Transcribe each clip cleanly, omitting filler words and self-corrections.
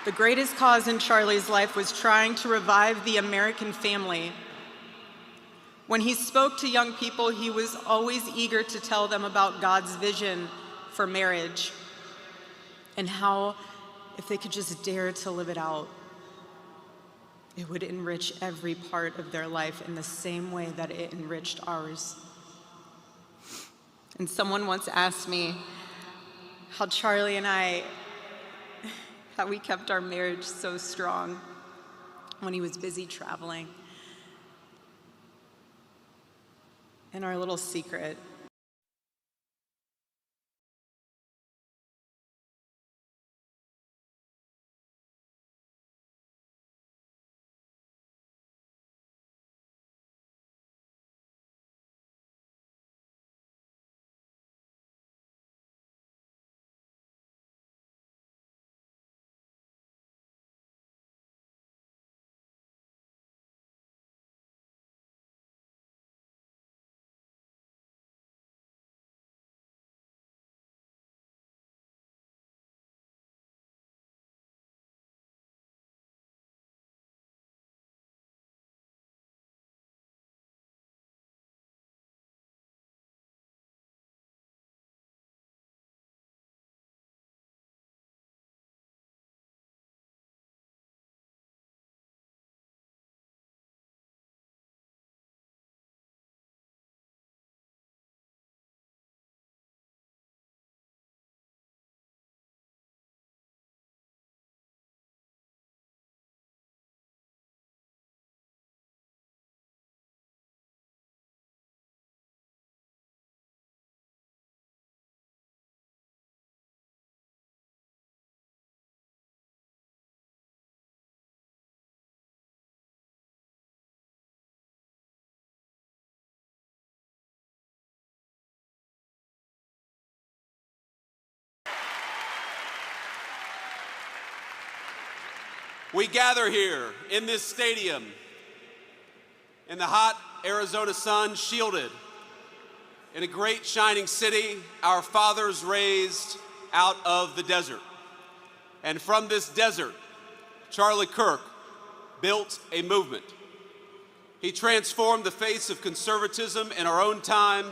The greatest cause in Charlie's life was trying to revive the American family. When he spoke to young people, he was always eager to tell them about God's vision for marriage and how, if they could just dare to live it out, it would enrich every part of their life in the same way that it enriched ours. And someone once asked me how Charlie and I, how we kept our marriage so strong when he was busy traveling. And our little secret We gather here in this stadium in the hot Arizona sun, shielded in a great shining city our fathers raised out of the desert. And from this desert, Charlie Kirk built a movement. He transformed the face of conservatism in our own time,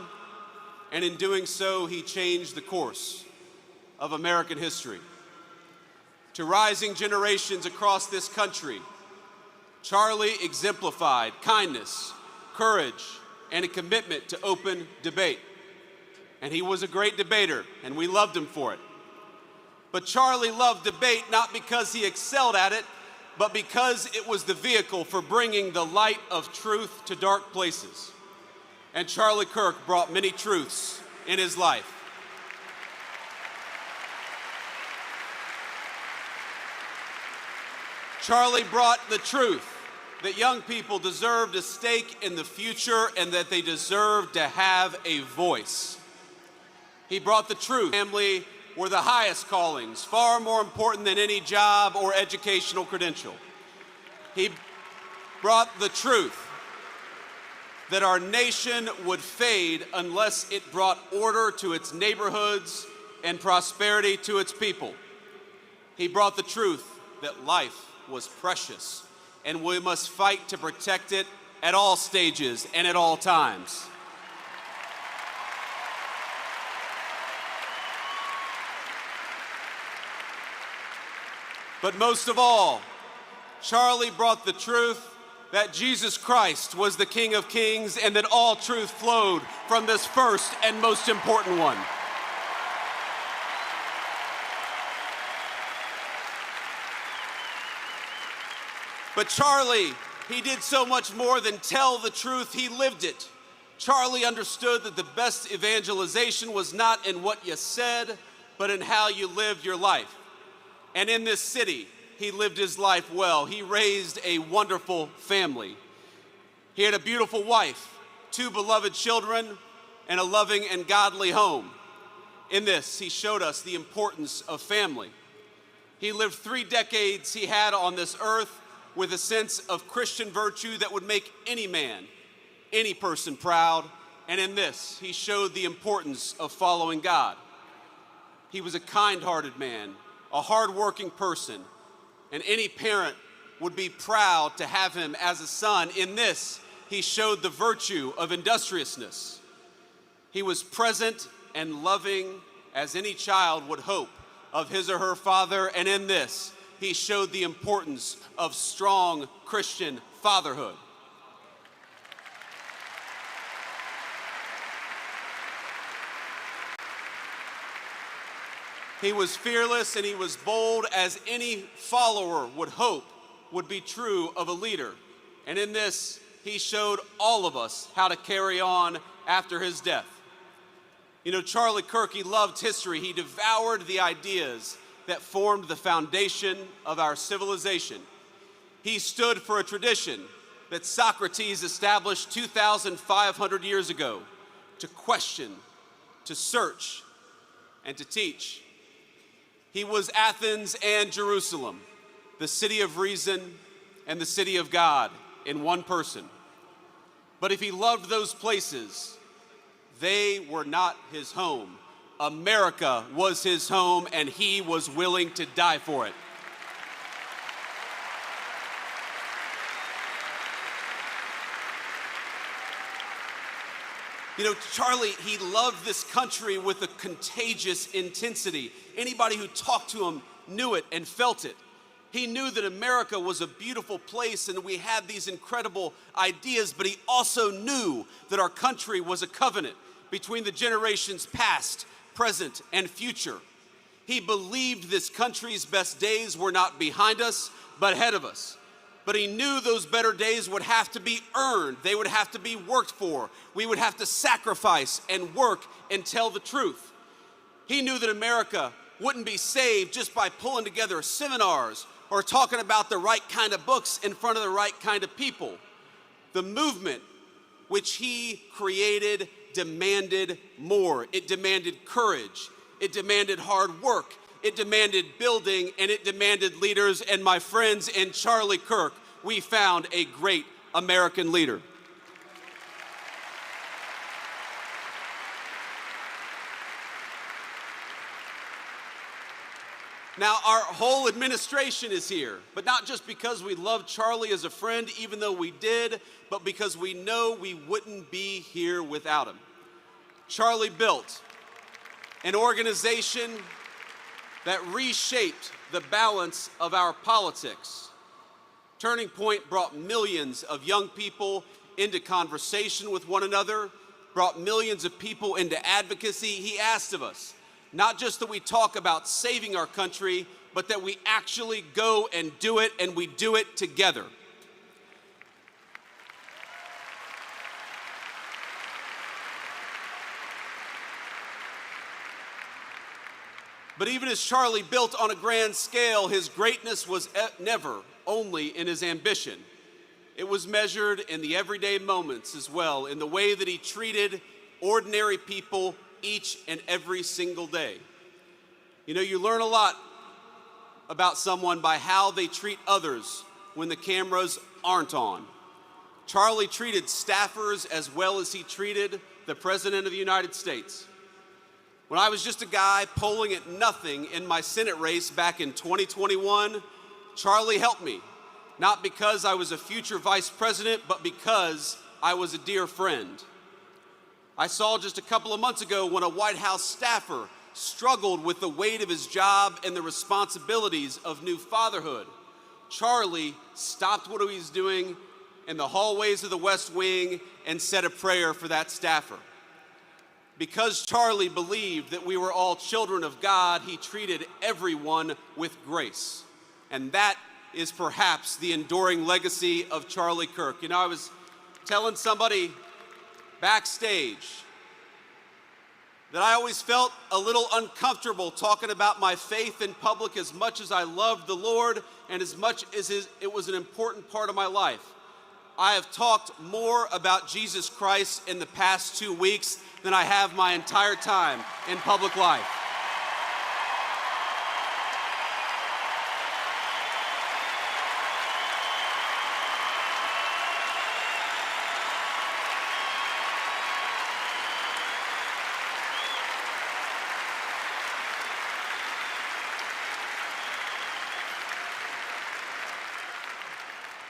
and in doing so, he changed the course of American history. To rising generations across this country, Charlie exemplified kindness, courage, and a commitment to open debate. And he was a great debater, and we loved him for it. But Charlie loved debate not because he excelled at it, but because it was the vehicle for bringing the light of truth to dark places. And Charlie Kirk brought many truths in his life. Charlie brought the truth that young people deserved a stake in the future and that they deserved to have a voice. He brought the truth. Family were the highest callings, far more important than any job or educational credential. He brought the truth that our nation would fade unless it brought order to its neighborhoods and prosperity to its people. He brought the truth that life was precious, and we must fight to protect it at all stages and at all times. But most of all, Charlie brought the truth that Jesus Christ was the King of Kings and that all truth flowed from this first and most important one. But Charlie, he did so much more than tell the truth, he lived it. Charlie understood that the best evangelization was not in what you said, but in how you lived your life. And in this city, he lived his life well. He raised a wonderful family. He had a beautiful wife, 2 beloved children, and a loving and godly home. In this, he showed us the importance of family. He lived 3 decades he had on this earth with a sense of Christian virtue that would make any man, any person proud. And in this, he showed the importance of following God. He was a kind-hearted man, a hard-working person, and any parent would be proud to have him as a son. In this, he showed the virtue of industriousness. He was present and loving as any child would hope of his or her father, and in this, he showed the importance of strong Christian fatherhood. He was fearless and he was bold as any follower would hope would be true of a leader. And in this, he showed all of us how to carry on after his death. You know, Charlie Kirk, he loved history. He devoured the ideas that formed the foundation of our civilization. He stood for a tradition that Socrates established 2,500 years ago: to question, to search, and to teach. He was Athens and Jerusalem, the city of reason and the city of God in one person. But if he loved those places, they were not his home. America was his home, and he was willing to die for it. You know, Charlie, he loved this country with a contagious intensity. Anybody who talked to him knew it and felt it. He knew that America was a beautiful place and we had these incredible ideas, but he also knew that our country was a covenant between the generations past, present, and future. He believed this country's best days were not behind us, but ahead of us. But he knew those better days would have to be earned. They would have to be worked for. We would have to sacrifice and work and tell the truth. He knew that America wouldn't be saved just by pulling together seminars or talking about the right kind of books in front of the right kind of people. The movement which he created demanded more. It demanded courage. It demanded hard work. It demanded building, and it demanded leaders. And my friends, in Charlie Kirk, we found a great American leader. Now, our whole administration is here, but not just because we love Charlie as a friend, even though we did, but because we know we wouldn't be here without him. Charlie built an organization that reshaped the balance of our politics. Turning Point brought millions of young people into conversation with one another, brought millions of people into advocacy. He asked of us, not just that we talk about saving our country, but that we actually go and do it, and we do it together. But even as Charlie built on a grand scale, his greatness was never only in his ambition. It was measured in the everyday moments as well, in the way that he treated ordinary people each and every single day. You know, you learn a lot about someone by how they treat others when the cameras aren't on. Charlie treated staffers as well as he treated the President of the United States. When I was just a guy polling at nothing in my Senate race back in 2021, Charlie helped me, not because I was a future vice president, but because I was a dear friend. I saw just a couple of months ago when a White House staffer struggled with the weight of his job and the responsibilities of new fatherhood. Charlie stopped what he was doing in the hallways of the West Wing and said a prayer for that staffer. Because Charlie believed that we were all children of God, he treated everyone with grace. And that is perhaps the enduring legacy of Charlie Kirk. You know, I was telling somebody backstage that I always felt a little uncomfortable talking about my faith in public as much as I loved the Lord and as much as it was an important part of my life. I have talked more about Jesus Christ in the past 2 weeks than I have my entire time in public life.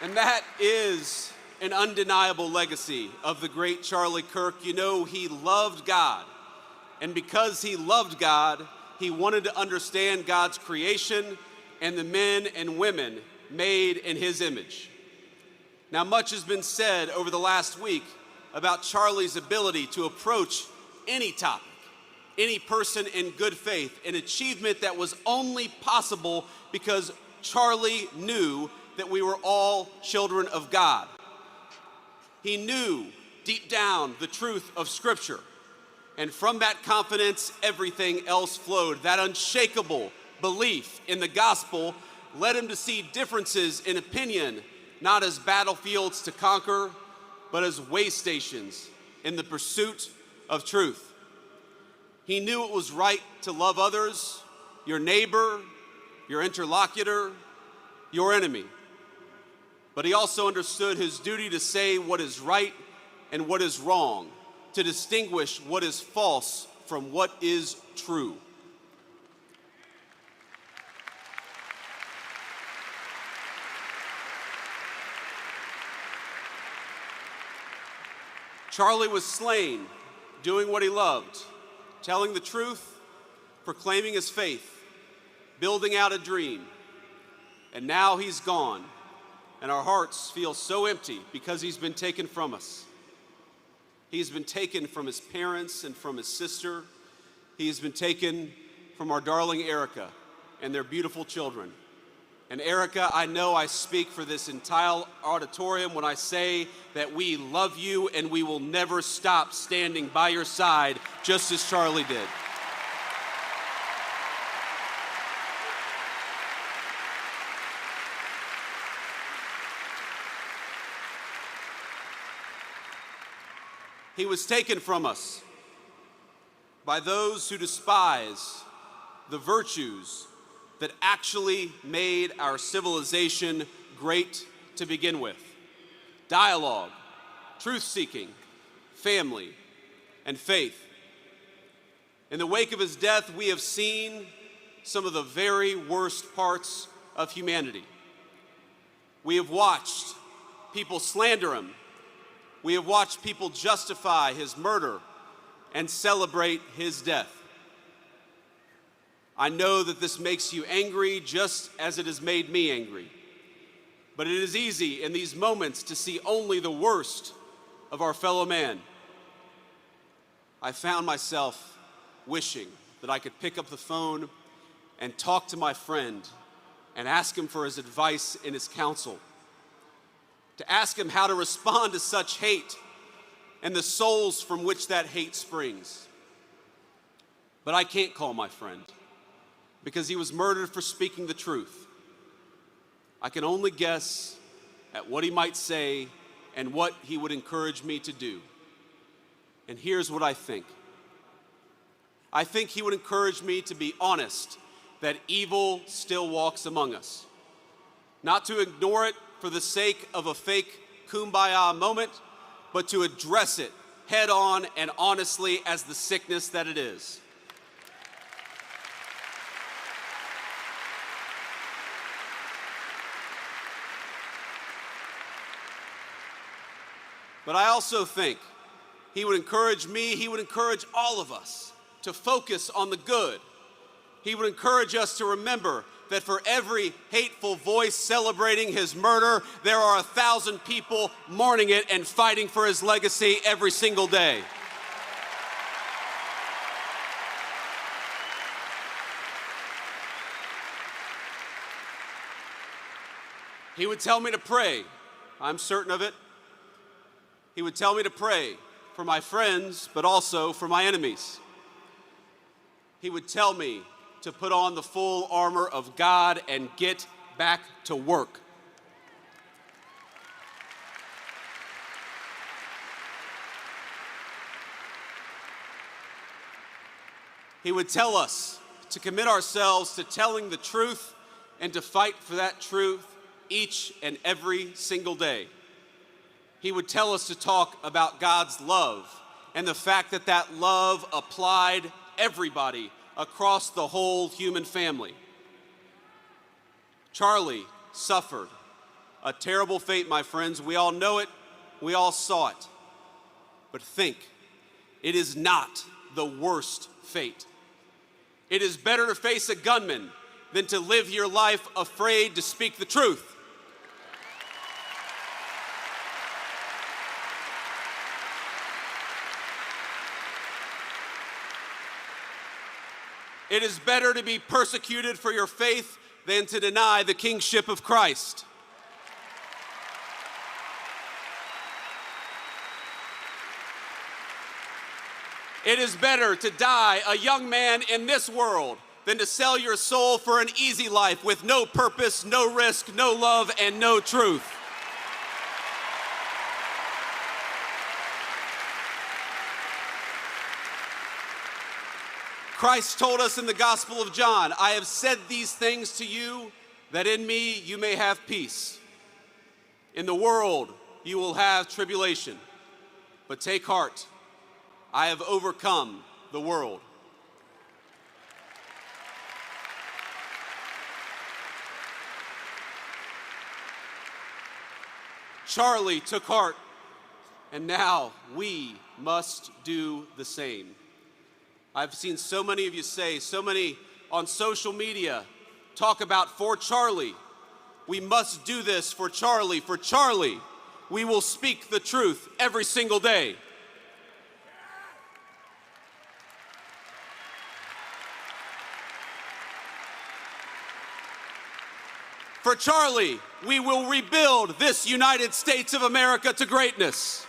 And that is an undeniable legacy of the great Charlie Kirk. You know, he loved God. And because he loved God, he wanted to understand God's creation and the men and women made in his image. Now, much has been said over the last week about Charlie's ability to approach any topic, any person in good faith, an achievement that was only possible because Charlie knew that we were all children of God. He knew deep down the truth of Scripture, and from that confidence, everything else flowed. That unshakable belief in the gospel led him to see differences in opinion not as battlefields to conquer, but as way stations in the pursuit of truth. He knew it was right to love others, your neighbor, your interlocutor, your enemy. But he also understood his duty to say what is right and what is wrong, to distinguish what is false from what is true. Charlie was slain, doing what he loved, telling the truth, proclaiming his faith, building out a dream. And now he's gone, and our hearts feel so empty because he's been taken from us. He's been taken from his parents and from his sister. He's been taken from our darling Erica and their beautiful children. And Erica, I know I speak for this entire auditorium when I say that we love you and we will never stop standing by your side, just as Charlie did. He was taken from us by those who despise the virtues that actually made our civilization great to begin with: dialogue, truth-seeking, family, and faith. In the wake of his death, we have seen some of the very worst parts of humanity. We have watched people slander him. We have watched people justify his murder and celebrate his death. I know that this makes you angry just as it has made me angry. But it is easy in these moments to see only the worst of our fellow man. I found myself wishing that I could pick up the phone and talk to my friend and ask him for his advice and his counsel, to ask him how to respond to such hate and the souls from which that hate springs. But I can't call my friend because he was murdered for speaking the truth. I can only guess at what he might say and what he would encourage me to do. And here's what I think. I think he would encourage me to be honest that evil still walks among us, not to ignore it for the sake of a fake kumbaya moment, but to address it head on and honestly as the sickness that it is. But I also think he would encourage me, he would encourage all of us to focus on the good. He would encourage us to remember that for every hateful voice celebrating his murder, there are 1,000 people mourning it and fighting for his legacy every single day. He would tell me to pray. I'm certain of it. He would tell me to pray for my friends, but also for my enemies. He would tell me to put on the full armor of God and get back to work. He would tell us to commit ourselves to telling the truth and to fight for that truth each and every single day. He would tell us to talk about God's love and the fact that that love applied everybody across the whole human family. Charlie suffered A terrible fate, my friends. We all know it. We all saw it. But think, it is not the worst fate. It is better to face a gunman than to live your life afraid to speak the truth. It is better to be persecuted for your faith than to deny the kingship of Christ. It is better to die a young man in this world than to sell your soul for an easy life with no purpose, no risk, no love, and no truth. Christ told us in the Gospel of John, "I have said these things to you, that in me you may have peace. In the world you will have tribulation, but take heart. I have overcome the world." Charlie took heart, and now we must do the same. I've seen so many of you say, so many on social media, talk about "for Charlie." We must do this for Charlie. For Charlie, we will speak the truth every single day. For Charlie, we will rebuild this United States of America to greatness.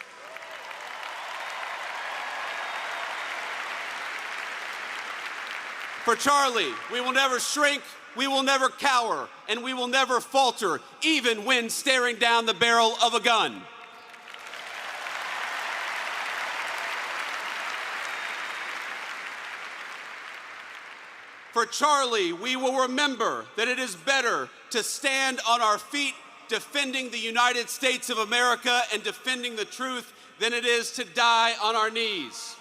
For Charlie, we will never shrink, we will never cower, and we will never falter, even when staring down the barrel of a gun. For Charlie, we will remember that it is better to stand on our feet defending the United States of America and defending the truth than it is to die on our knees.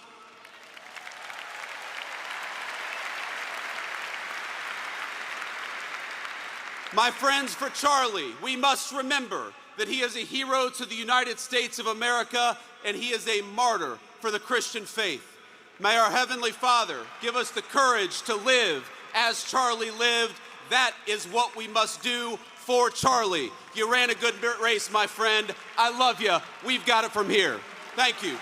My friends, for Charlie, we must remember that he is a hero to the United States of America and he is a martyr for the Christian faith. May our Heavenly Father give us the courage to live as Charlie lived. That is what we must do for Charlie. You ran a good race, my friend. I love you. We've got it from here. Thank you.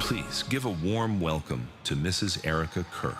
Please give a warm welcome to Mrs. Erica Kirk.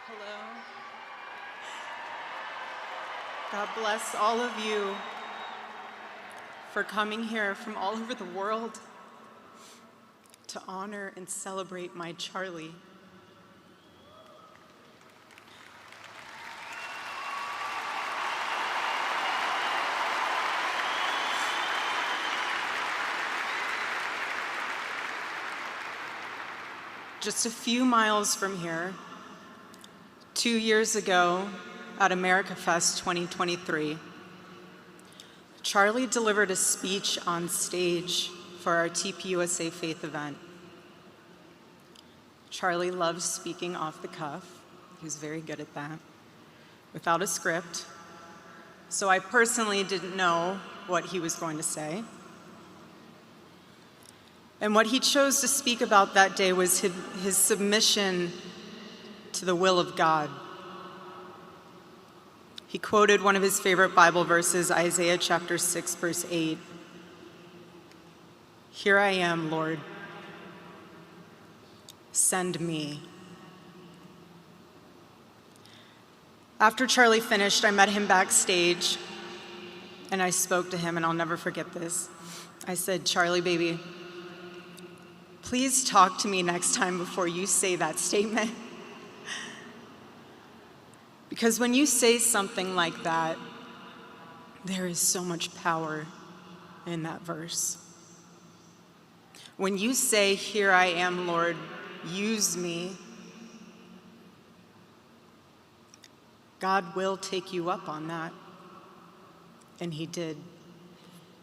Hello. God bless all of you for coming here from all over the world to honor and celebrate my Charlie. Just a few miles from here, 2 years ago at America Fest 2023, Charlie delivered a speech on stage for our TPUSA Faith event. Charlie loves speaking off the cuff. He was very good at that, without a script. So I personally didn't know what he was going to say. And what he chose to speak about that day was his submission to the will of God. He quoted one of his favorite Bible verses, Isaiah chapter 6, verse 8. "Here I am, Lord. Send me." After Charlie finished, I met him backstage, and I spoke to him, and I'll never forget this. I said, "Charlie, baby, please talk to me next time before you say that statement." Because when you say something like that, there is so much power in that verse. When you say, "Here I am, Lord, use me," God will take you up on that. And he did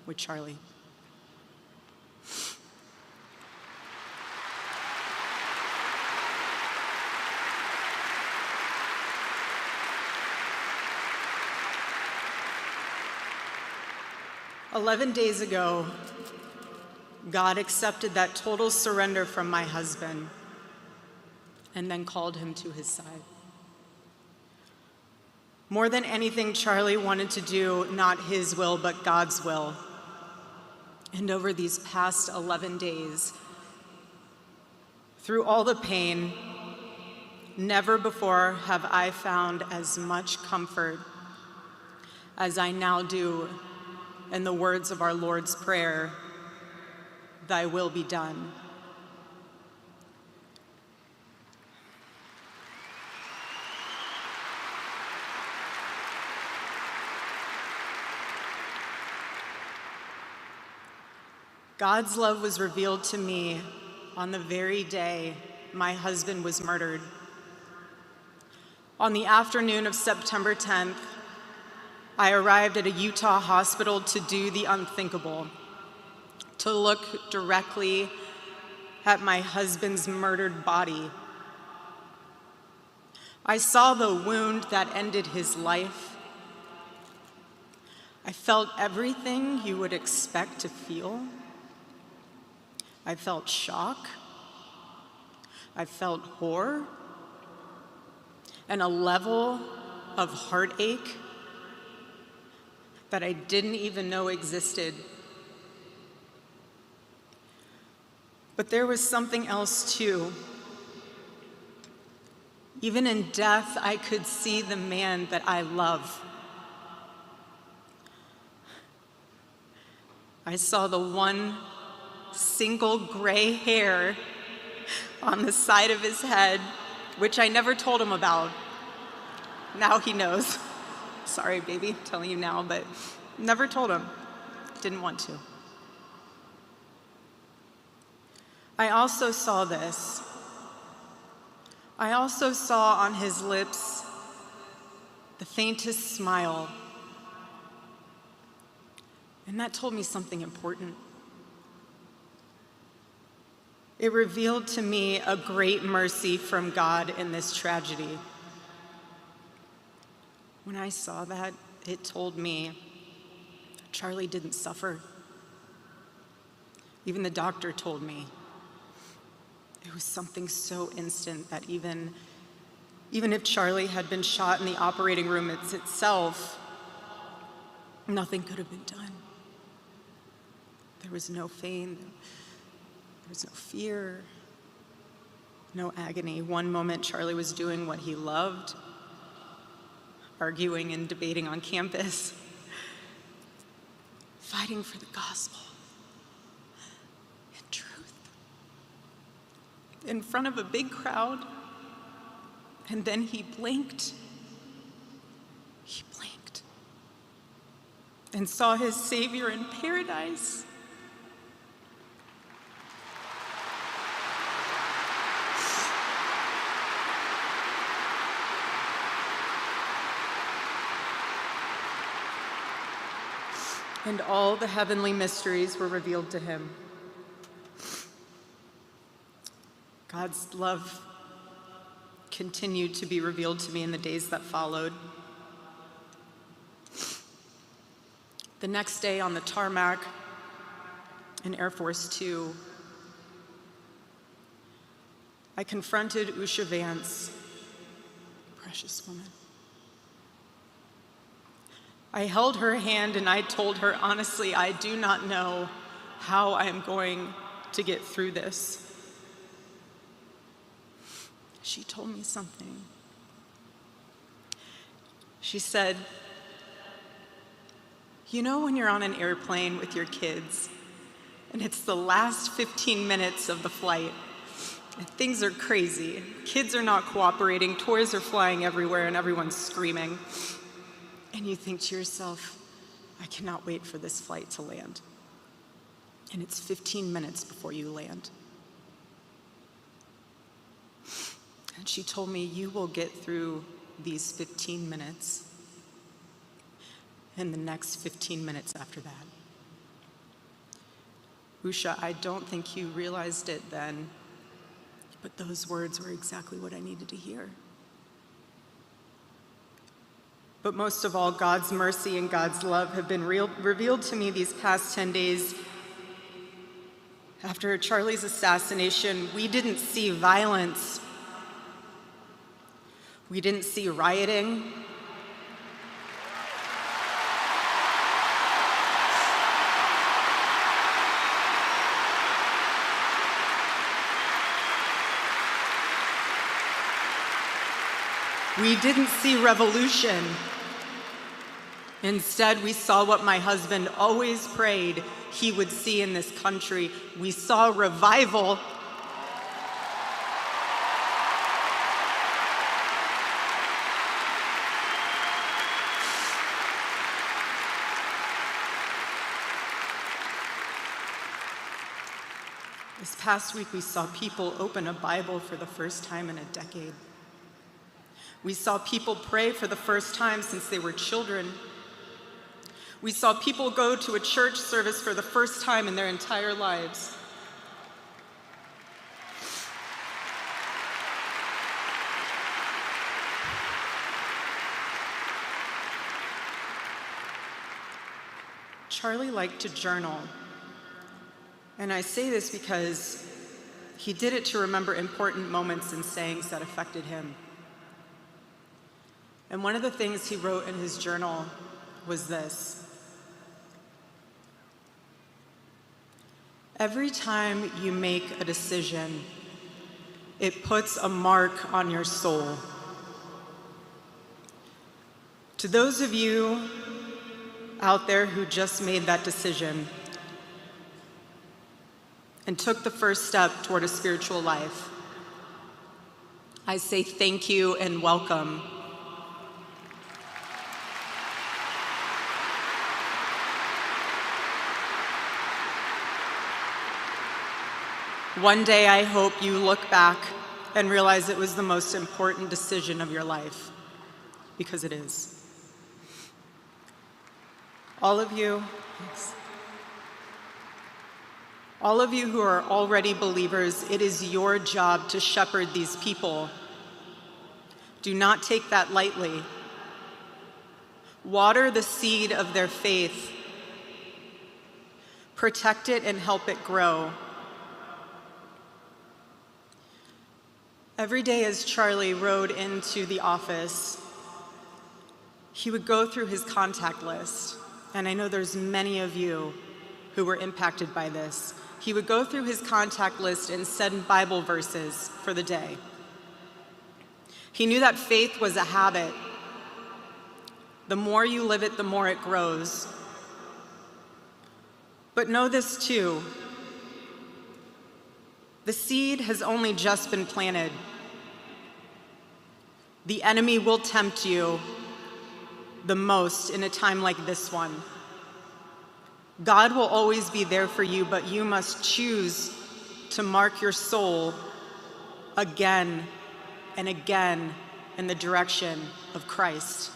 with Charlie. "11 days ago, God accepted that total surrender from my husband and then called him to his side. More than anything, Charlie wanted to do not his will, but God's will. And over these past 11 days, through all the pain, never before have I found as much comfort as I now do in the words of our Lord's Prayer, 'Thy will be done.' God's love was revealed to me on the very day my husband was murdered. On the afternoon of September 10th, I arrived at a Utah hospital to do the unthinkable, to look directly at my husband's murdered body. I saw the wound that ended his life. I felt everything you would expect to feel. I felt shock. I felt horror, and a level of heartache that I didn't even know existed. But there was something else too. Even in death, I could see the man that I love. I saw the one single gray hair on the side of his head, which I never told him about. Now he knows. Sorry, baby, telling you now, but never told him. Didn't want to. I also saw this. I also saw on his lips the faintest smile. And that told me something important. It revealed to me a great mercy from God in this tragedy. When I saw that, it told me Charlie didn't suffer. Even the doctor told me. It was something so instant that even if Charlie had been shot in the operating room itself, nothing could have been done. There was no pain, there was no fear, no agony. One moment, Charlie was doing what he loved, arguing and debating on campus, fighting for the gospel and truth in front of a big crowd. And then he blinked. He blinked and saw his Savior in paradise. And all the heavenly mysteries were revealed to him. God's love continued to be revealed to me in the days that followed. The next day on the tarmac in Air Force Two, I confronted Usha Vance, precious woman. I held her hand and I told her, honestly, I do not know how I am going to get through this. She told me something. She said, you know when you're on an airplane with your kids and it's the last 15 minutes of the flight and things are crazy, kids are not cooperating, toys are flying everywhere and everyone's screaming. And you think to yourself, I cannot wait for this flight to land. And it's 15 minutes before you land. And she told me, you will get through these 15 minutes and the next 15 minutes after that. Usha, I don't think you realized it then, but those words were exactly what I needed to hear. But most of all, God's mercy and God's love have been revealed to me these past 10 days. After Charlie's assassination, we didn't see violence. We didn't see rioting. We didn't see revolution. Instead, we saw what my husband always prayed he would see in this country. We saw revival. This past week, we saw people open a Bible for the first time in a decade. We saw people pray for the first time since they were children. We saw people go to a church service for the first time in their entire lives. Charlie liked to journal, and I say this because he did it to remember important moments and sayings that affected him. And one of the things he wrote in his journal was this: every time you make a decision, it puts a mark on your soul. To those of you out there who just made that decision and took the first step toward a spiritual life, I say thank you and welcome. One day I hope you look back and realize it was the most important decision of your life, because it is. All of you who are already believers, it is your job to shepherd these people. Do not take that lightly. Water the seed of their faith. Protect it and help it grow. Every day as Charlie rode into the office, he would go through his contact list. And I know there's many of you who were impacted by this. He would go through his contact list and send Bible verses for the day. He knew that faith was a habit. The more you live it, the more it grows. But know this too: the seed has only just been planted. The enemy will tempt you the most in a time like this one. God will always be there for you, but you must choose to mark your soul again and again in the direction of Christ.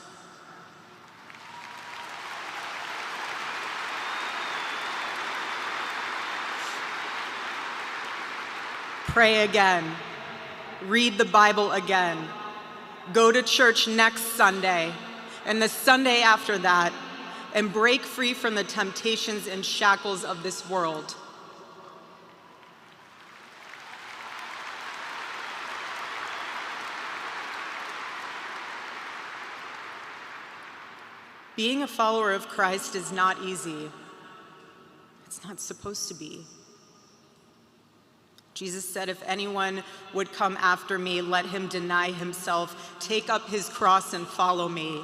Pray again. Read the Bible again. Go to church next Sunday and the Sunday after that, and break free from the temptations and shackles of this world. Being a follower of Christ is not easy. It's not supposed to be. Jesus said, if anyone would come after me, let him deny himself, take up his cross and follow me.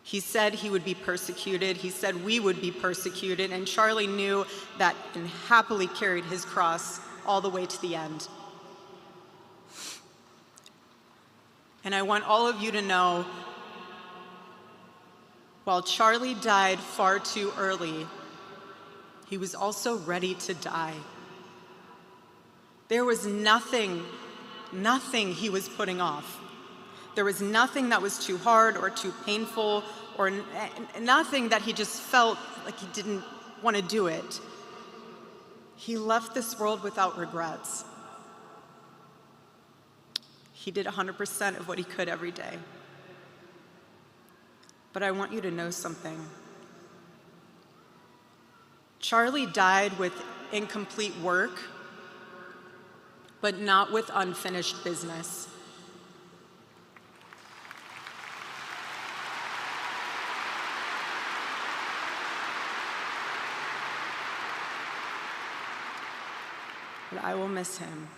He said he would be persecuted. He said we would be persecuted. And Charlie knew that and happily carried his cross all the way to the end. And I want all of you to know, while Charlie died far too early, he was also ready to die. There was nothing he was putting off. There was nothing that was too hard or too painful, or nothing that he just felt like he didn't want to do it. He left this world without regrets. He did 100% of what he could every day. But I want you to know something. Charlie died with incomplete work, but not with unfinished business. But I will miss him.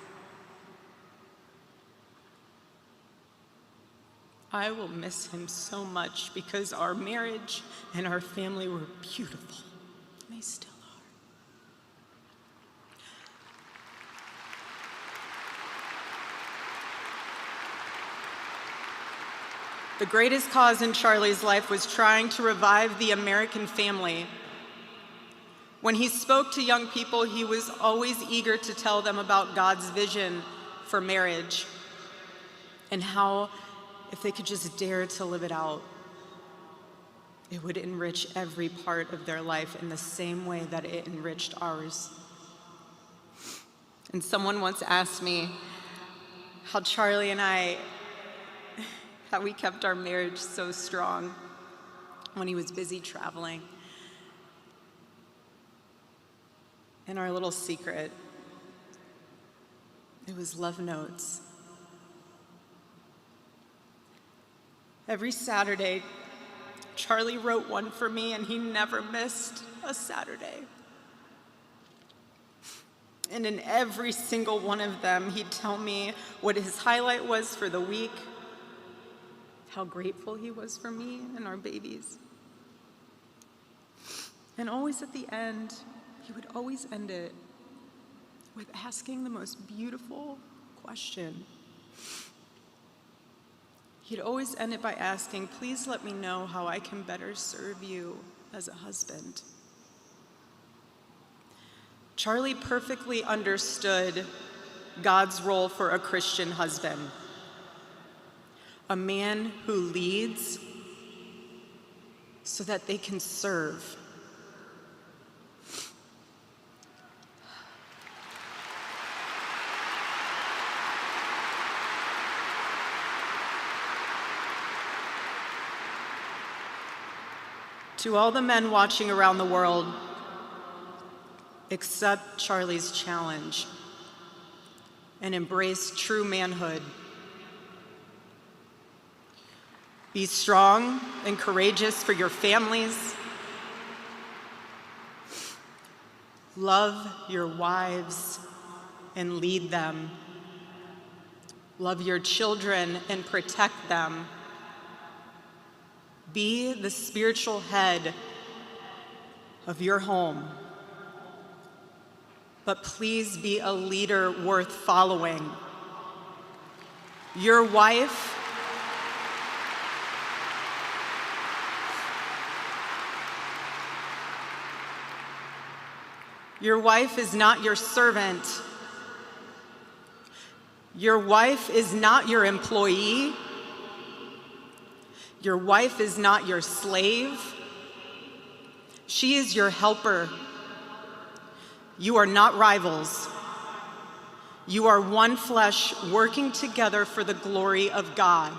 I will miss him so much, because our marriage and our family were beautiful. And they still are. The greatest cause in Charlie's life was trying to revive the American family. When he spoke to young people, he was always eager to tell them about God's vision for marriage. and how, if they could just dare to live it out, it would enrich every part of their life in the same way that it enriched ours. And someone once asked me how Charlie and I, how we kept our marriage so strong when he was busy traveling. And our little secret, it was love notes. Every Saturday, Charlie wrote one for me, and he never missed a Saturday. And in every single one of them, he'd tell me what his highlight was for the week, how grateful he was for me and our babies. And always at the end, he would always end it with asking the most beautiful question. He'd always end it by asking, "Please let me know how I can better serve you as a husband." Charlie perfectly understood God's role for a Christian husband. A man who leads so that they can serve. To all the men watching around the world, accept Charlie's challenge and embrace true manhood. Be strong and courageous for your families. Love your wives and lead them. Love your children and protect them. Be the spiritual head of your home. But please be a leader worth following. Your wife is not your servant. Your wife is not your employee. Your wife is not your slave. She is your helper. You are not rivals. You are one flesh working together for the glory of God.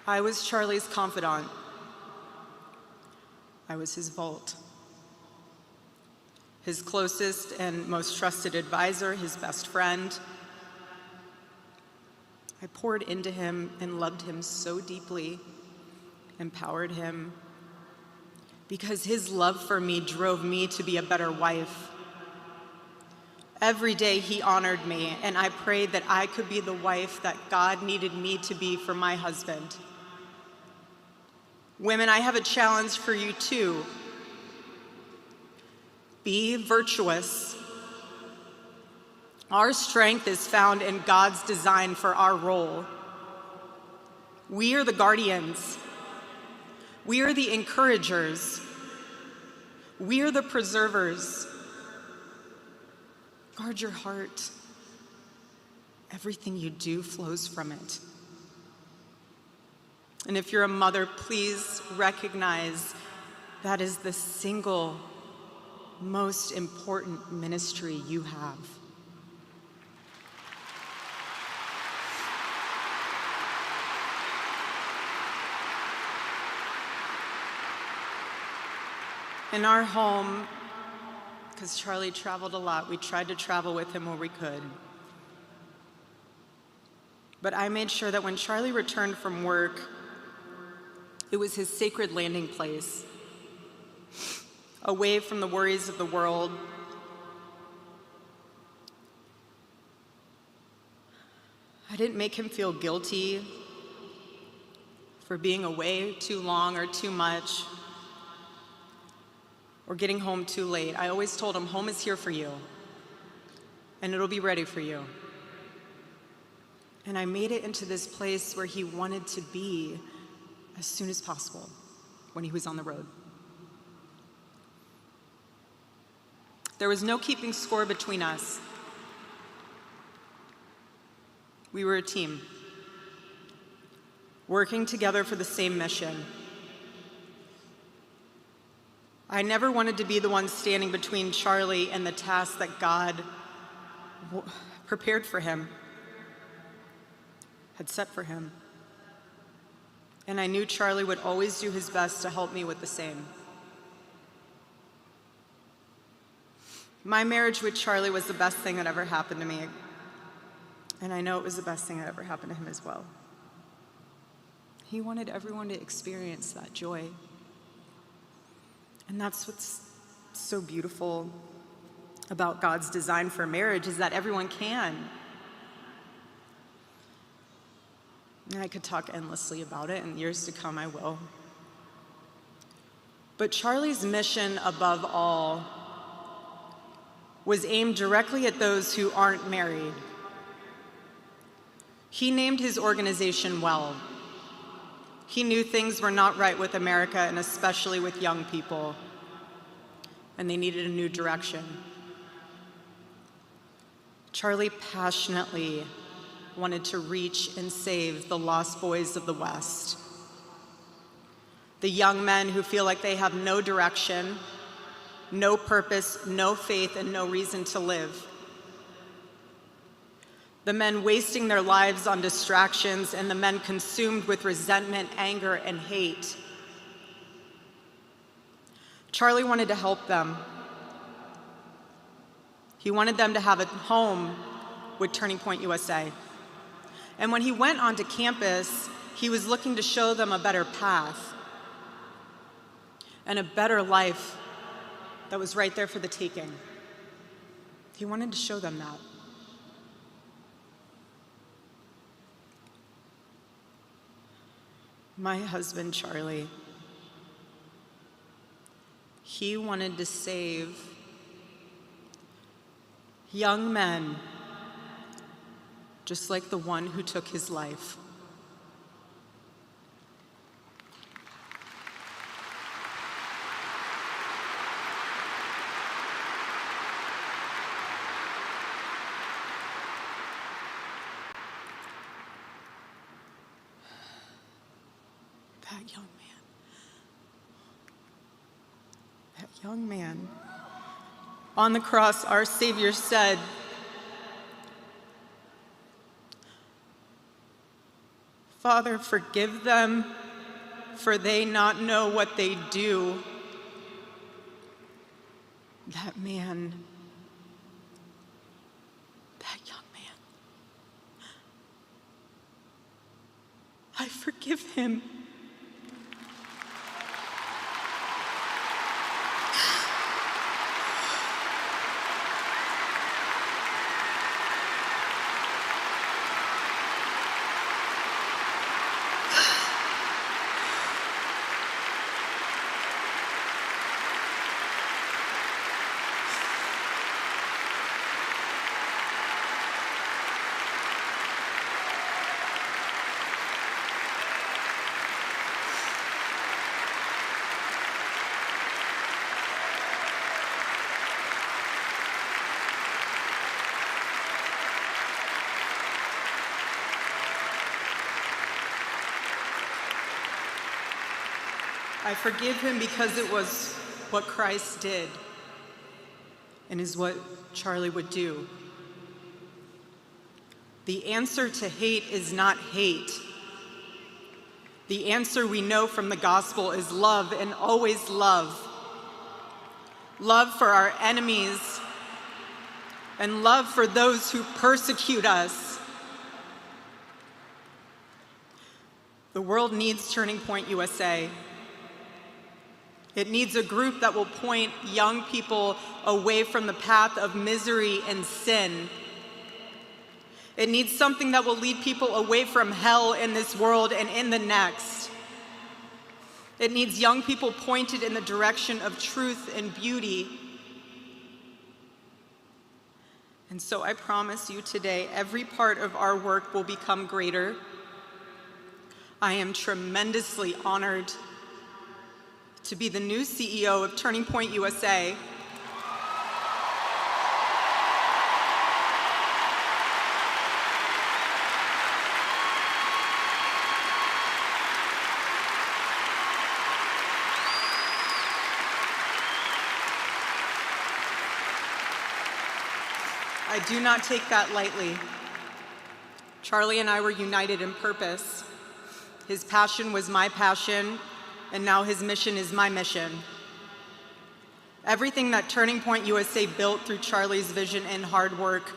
I was Charlie's confidant. I was his vault, his closest and most trusted advisor, his best friend. I poured into him and loved him so deeply, empowered him, because his love for me drove me to be a better wife. Every day he honored me, and I prayed that I could be the wife that God needed me to be for my husband. Women, I have a challenge for you too. Be virtuous. Our strength is found in God's design for our role. We are the guardians. We are the encouragers. We are the preservers. Guard your heart. Everything you do flows from it. And if you're a mother, please recognize that is the single most important ministry you have. In our home, because Charlie traveled a lot, we tried to travel with him where we could. But I made sure that when Charlie returned from work, it was his sacred landing place, away from the worries of the world. I didn't make him feel guilty for being away too long or too much, or getting home too late. I always told him, home is here for you, and it'll be ready for you. And I made it into this place where he wanted to be as soon as possible when he was on the road. There was no keeping score between us. We were a team, working together for the same mission. I never wanted to be the one standing between Charlie and the task that God prepared for him, had set for him. And I knew Charlie would always do his best to help me with the same. My marriage with Charlie was the best thing that ever happened to me. And I know it was the best thing that ever happened to him as well. He wanted everyone to experience that joy. And that's what's so beautiful about God's design for marriage, is that everyone can. And I could talk endlessly about it, and years to come I will. But Charlie's mission above all was aimed directly at those who aren't married. He named his organization well. He knew things were not right with America, and especially with young people, and they needed a new direction. Charlie passionately wanted to reach and save the lost boys of the West, the young men who feel like they have no direction, no purpose, no faith, and no reason to live. The men wasting their lives on distractions, and the men consumed with resentment, anger, and hate. Charlie wanted to help them. He wanted them to have a home with Turning Point USA. And when he went onto campus, he was looking to show them a better path and a better life that was right there for the taking. He wanted to show them that. My husband, Charlie, he wanted to save young men just like the one who took his life. That young man. On the cross, our Savior said, "Father, forgive them, for they not know what they do." That man, that young man, I forgive him. I forgive him because it was what Christ did and is what Charlie would do. The answer to hate is not hate. The answer we know from the gospel is love, and always love. Love for our enemies and love for those who persecute us. The world needs Turning Point USA. It needs a group that will point young people away from the path of misery and sin. It needs something that will lead people away from hell in this world and in the next. It needs young people pointed in the direction of truth and beauty. And so I promise you today, every part of our work will become greater. I am tremendously honored to be the new CEO of Turning Point USA. I do not take that lightly. Charlie and I were united in purpose. His passion was my passion, and now his mission is my mission. Everything that Turning Point USA built through Charlie's vision and hard work,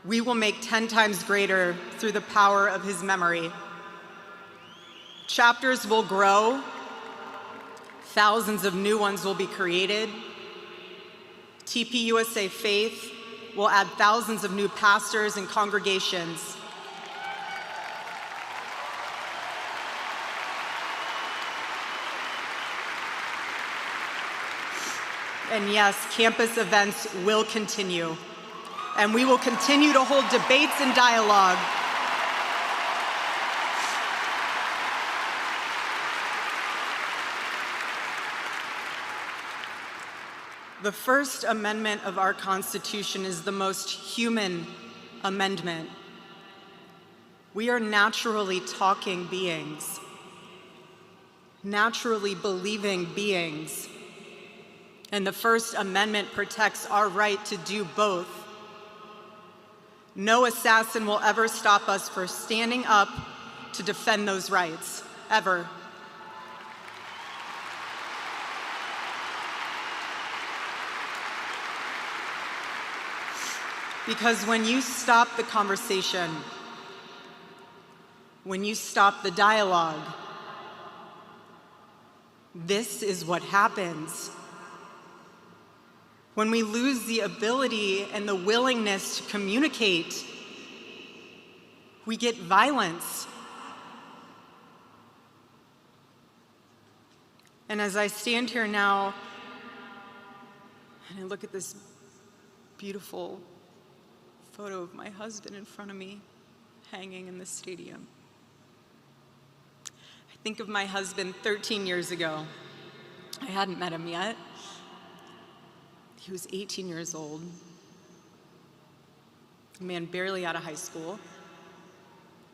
we will make 10 times greater through the power of his memory. Chapters will grow, thousands of new ones will be created. TPUSA Faith will add thousands of new pastors and congregations. And yes, campus events will continue, and we will continue to hold debates and dialogue. The First Amendment of our Constitution is the most human amendment. We are naturally talking beings, naturally believing beings, and the First Amendment protects our right to do both. No assassin will ever stop us from standing up to defend those rights, ever. Because when you stop the conversation, when you stop the dialogue, this is what happens. When we lose the ability and the willingness to communicate, we get violence. And as I stand here now, and I look at this beautiful photo of my husband in front of me, hanging in the stadium, I think of my husband 13 years ago. I hadn't met him yet. He was 18 years old, a man barely out of high school,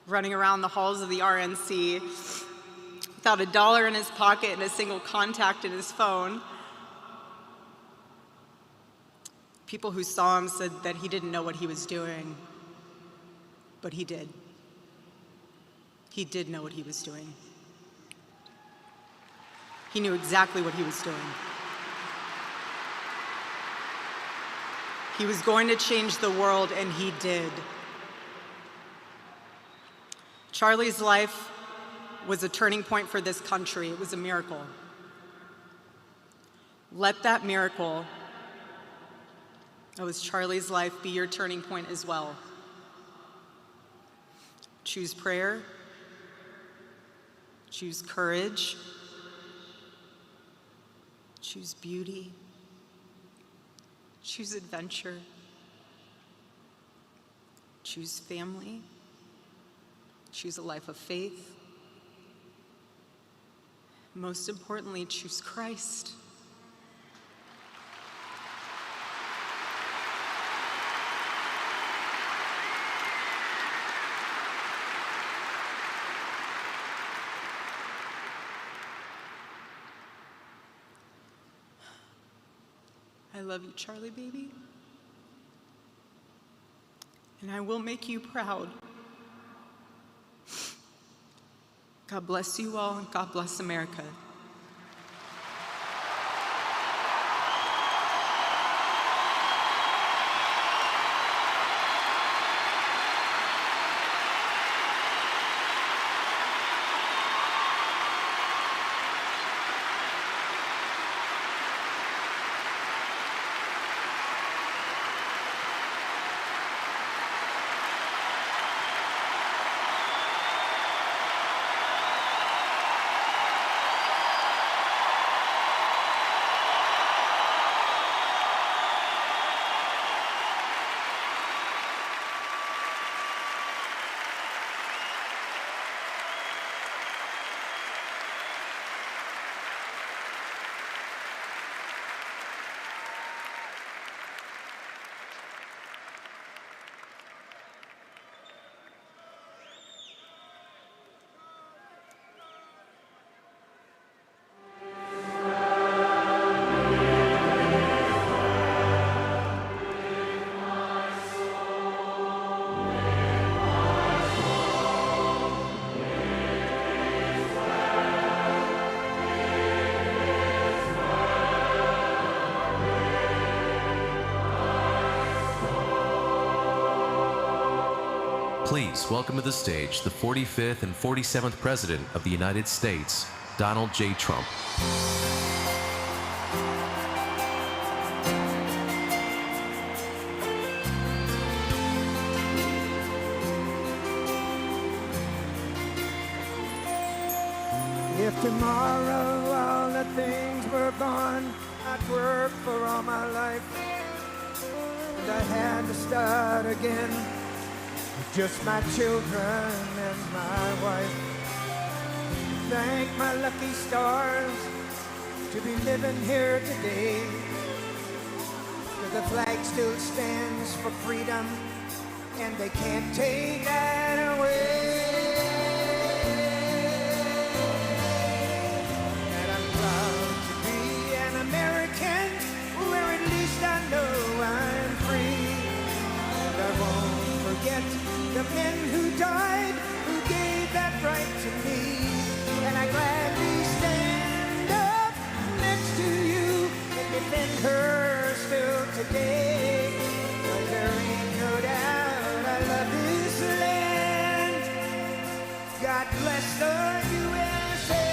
running around the halls of the RNC without $1 in his pocket and a single contact in his phone. People who saw him said that he didn't know what he was doing, but he did. He did know what he was doing. He knew exactly what he was doing. He was going to change the world, and he did. Charlie's life was a turning point for this country. It was a miracle. Let that miracle that was Charlie's life be your turning point as well. Choose prayer. Choose courage. Choose beauty. Choose adventure. Choose family. Choose a life of faith. Most importantly, choose Christ. I love you, Charlie, baby. And I will make you proud. God bless you all, and God bless America. Please welcome to the stage the 45th and 47th President of the United States, Donald J. Trump. If tomorrow all the things were gone, I'd work for all my life, and I had to start again with just my children and my wife. Thank my lucky stars to be living here today, 'cause the flag still stands for freedom, and they can't take that away. The men who died, who gave that right to me, and I gladly stand up next to you and defend her still today. 'Cause there ain't no doubt I love this land. God bless the USA.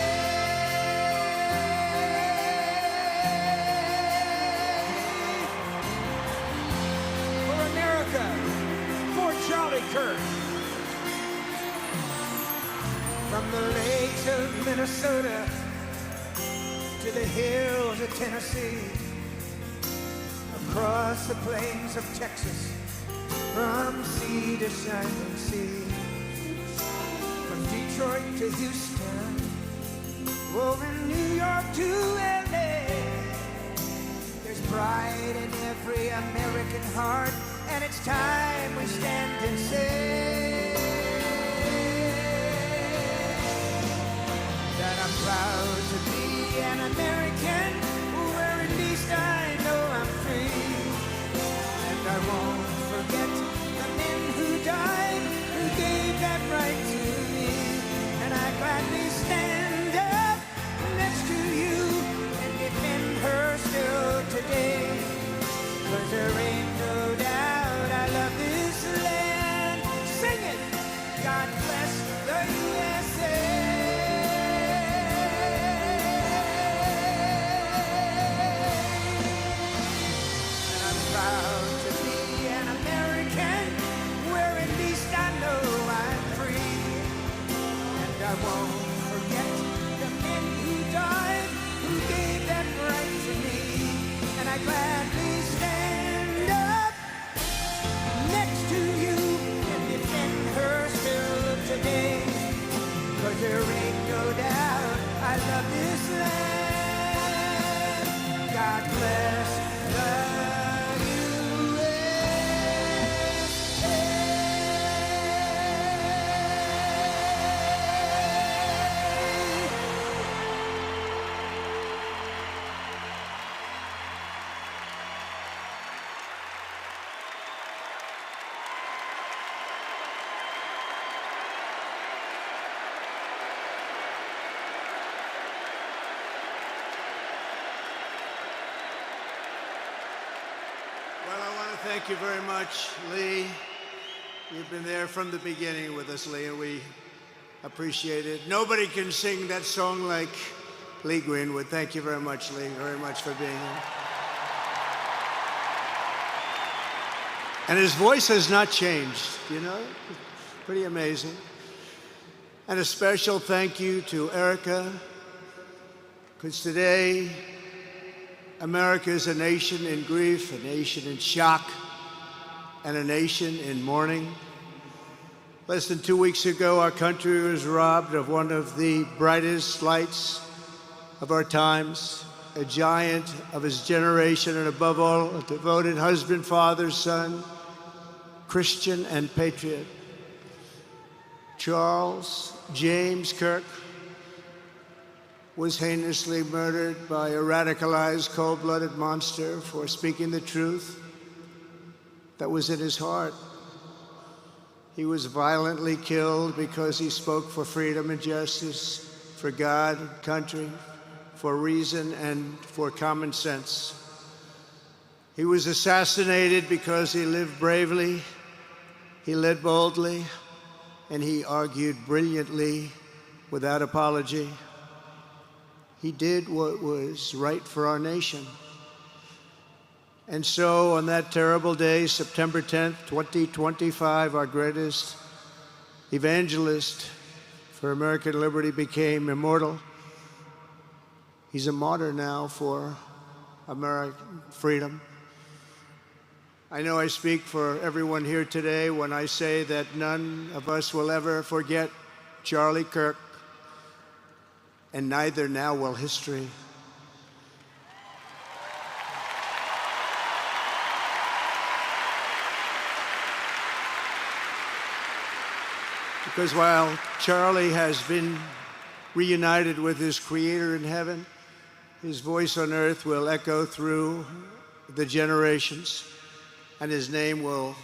For America. Charlie Kirk. From the lakes of Minnesota to the hills of Tennessee, across the plains of Texas, from sea to shining sea, from Detroit to Houston, over New York to LA. There's pride in every American heart, and it's time we stand and say that I'm proud to be an American, where at least I know I'm free. And I won't forget the men who died, who gave that right to me. And I gladly stand up next to you and defend her still today. 'Cause there ain't no doubt I love this land. Sing it! God bless the USA. And I'm proud to be an American, where at least I know I'm free. And I won't forget the men who died, who gave that right to me. And I gladly stand up next to you and defend her still today. 'Cause there ain't no doubt I love this land. God bless the Well, I want to thank you very much, Lee. You've been there from the beginning with us, Lee, and we appreciate it. Nobody can sing that song like Lee Greenwood. Thank you very much, Lee, very much for being here. And his voice has not changed, you know? Pretty amazing. And a special thank you to Erica, because today, America is a nation in grief, a nation in shock, and a nation in mourning. Less than 2 weeks ago, our country was robbed of one of the brightest lights of our times, a giant of his generation, and above all, a devoted husband, father, son, Christian, and patriot. Charles James Kirk was heinously murdered by a radicalized, cold-blooded monster for speaking the truth that was in his heart. He was violently killed because he spoke for freedom and justice, for God, country, for reason, and for common sense. He was assassinated because he lived bravely, he led boldly, and he argued brilliantly without apology. He did what was right for our nation. And so on that terrible day, September 10th, 2025, our greatest evangelist for American liberty became immortal. He's a martyr now for American freedom. I know I speak for everyone here today when I say that none of us will ever forget Charlie Kirk, and neither now will history. Because while Charlie has been reunited with his Creator in heaven, his voice on earth will echo through the generations, and his name will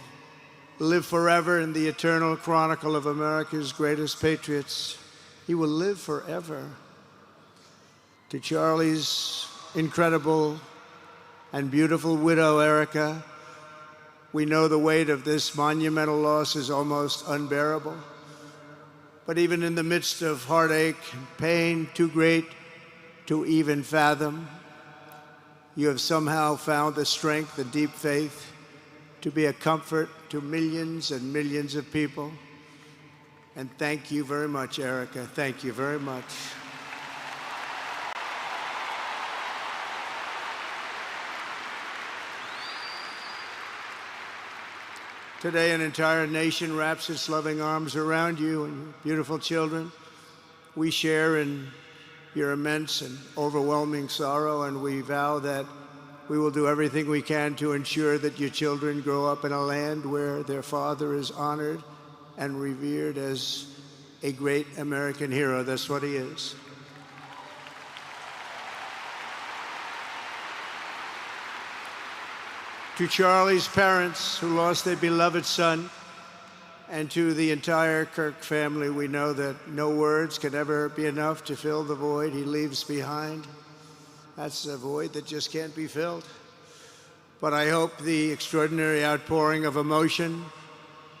live forever in the eternal chronicle of America's greatest patriots. He will live forever. To Charlie's incredible and beautiful widow, Erica, we know the weight of this monumental loss is almost unbearable. But even in the midst of heartache and pain too great to even fathom, you have somehow found the strength and deep faith to be a comfort to millions and millions of people. And thank you very much, Erica. Thank you very much. Today, an entire nation wraps its loving arms around you and your beautiful children. We share in your immense and overwhelming sorrow, and we vow that we will do everything we can to ensure that your children grow up in a land where their father is honored and revered as a great American hero. That's what he is. To Charlie's parents who lost their beloved son, and to the entire Kirk family, we know that no words can ever be enough to fill the void he leaves behind. That's a void that just can't be filled. But I hope the extraordinary outpouring of emotion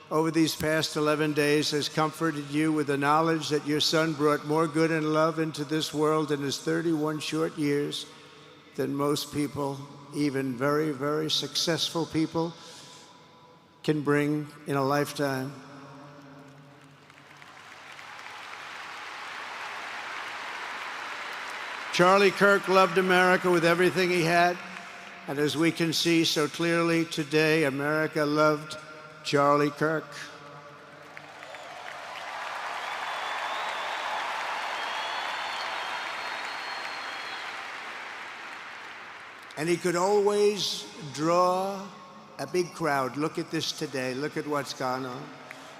over these past 11 days has comforted you with the knowledge that your son brought more good and love into this world in his 31 short years than most people, even very, very successful people, can bring in a lifetime. Charlie Kirk loved America with everything he had, and as we can see so clearly today, America loved Charlie Kirk. And he could always draw a big crowd. Look at this today. Look at what's gone on.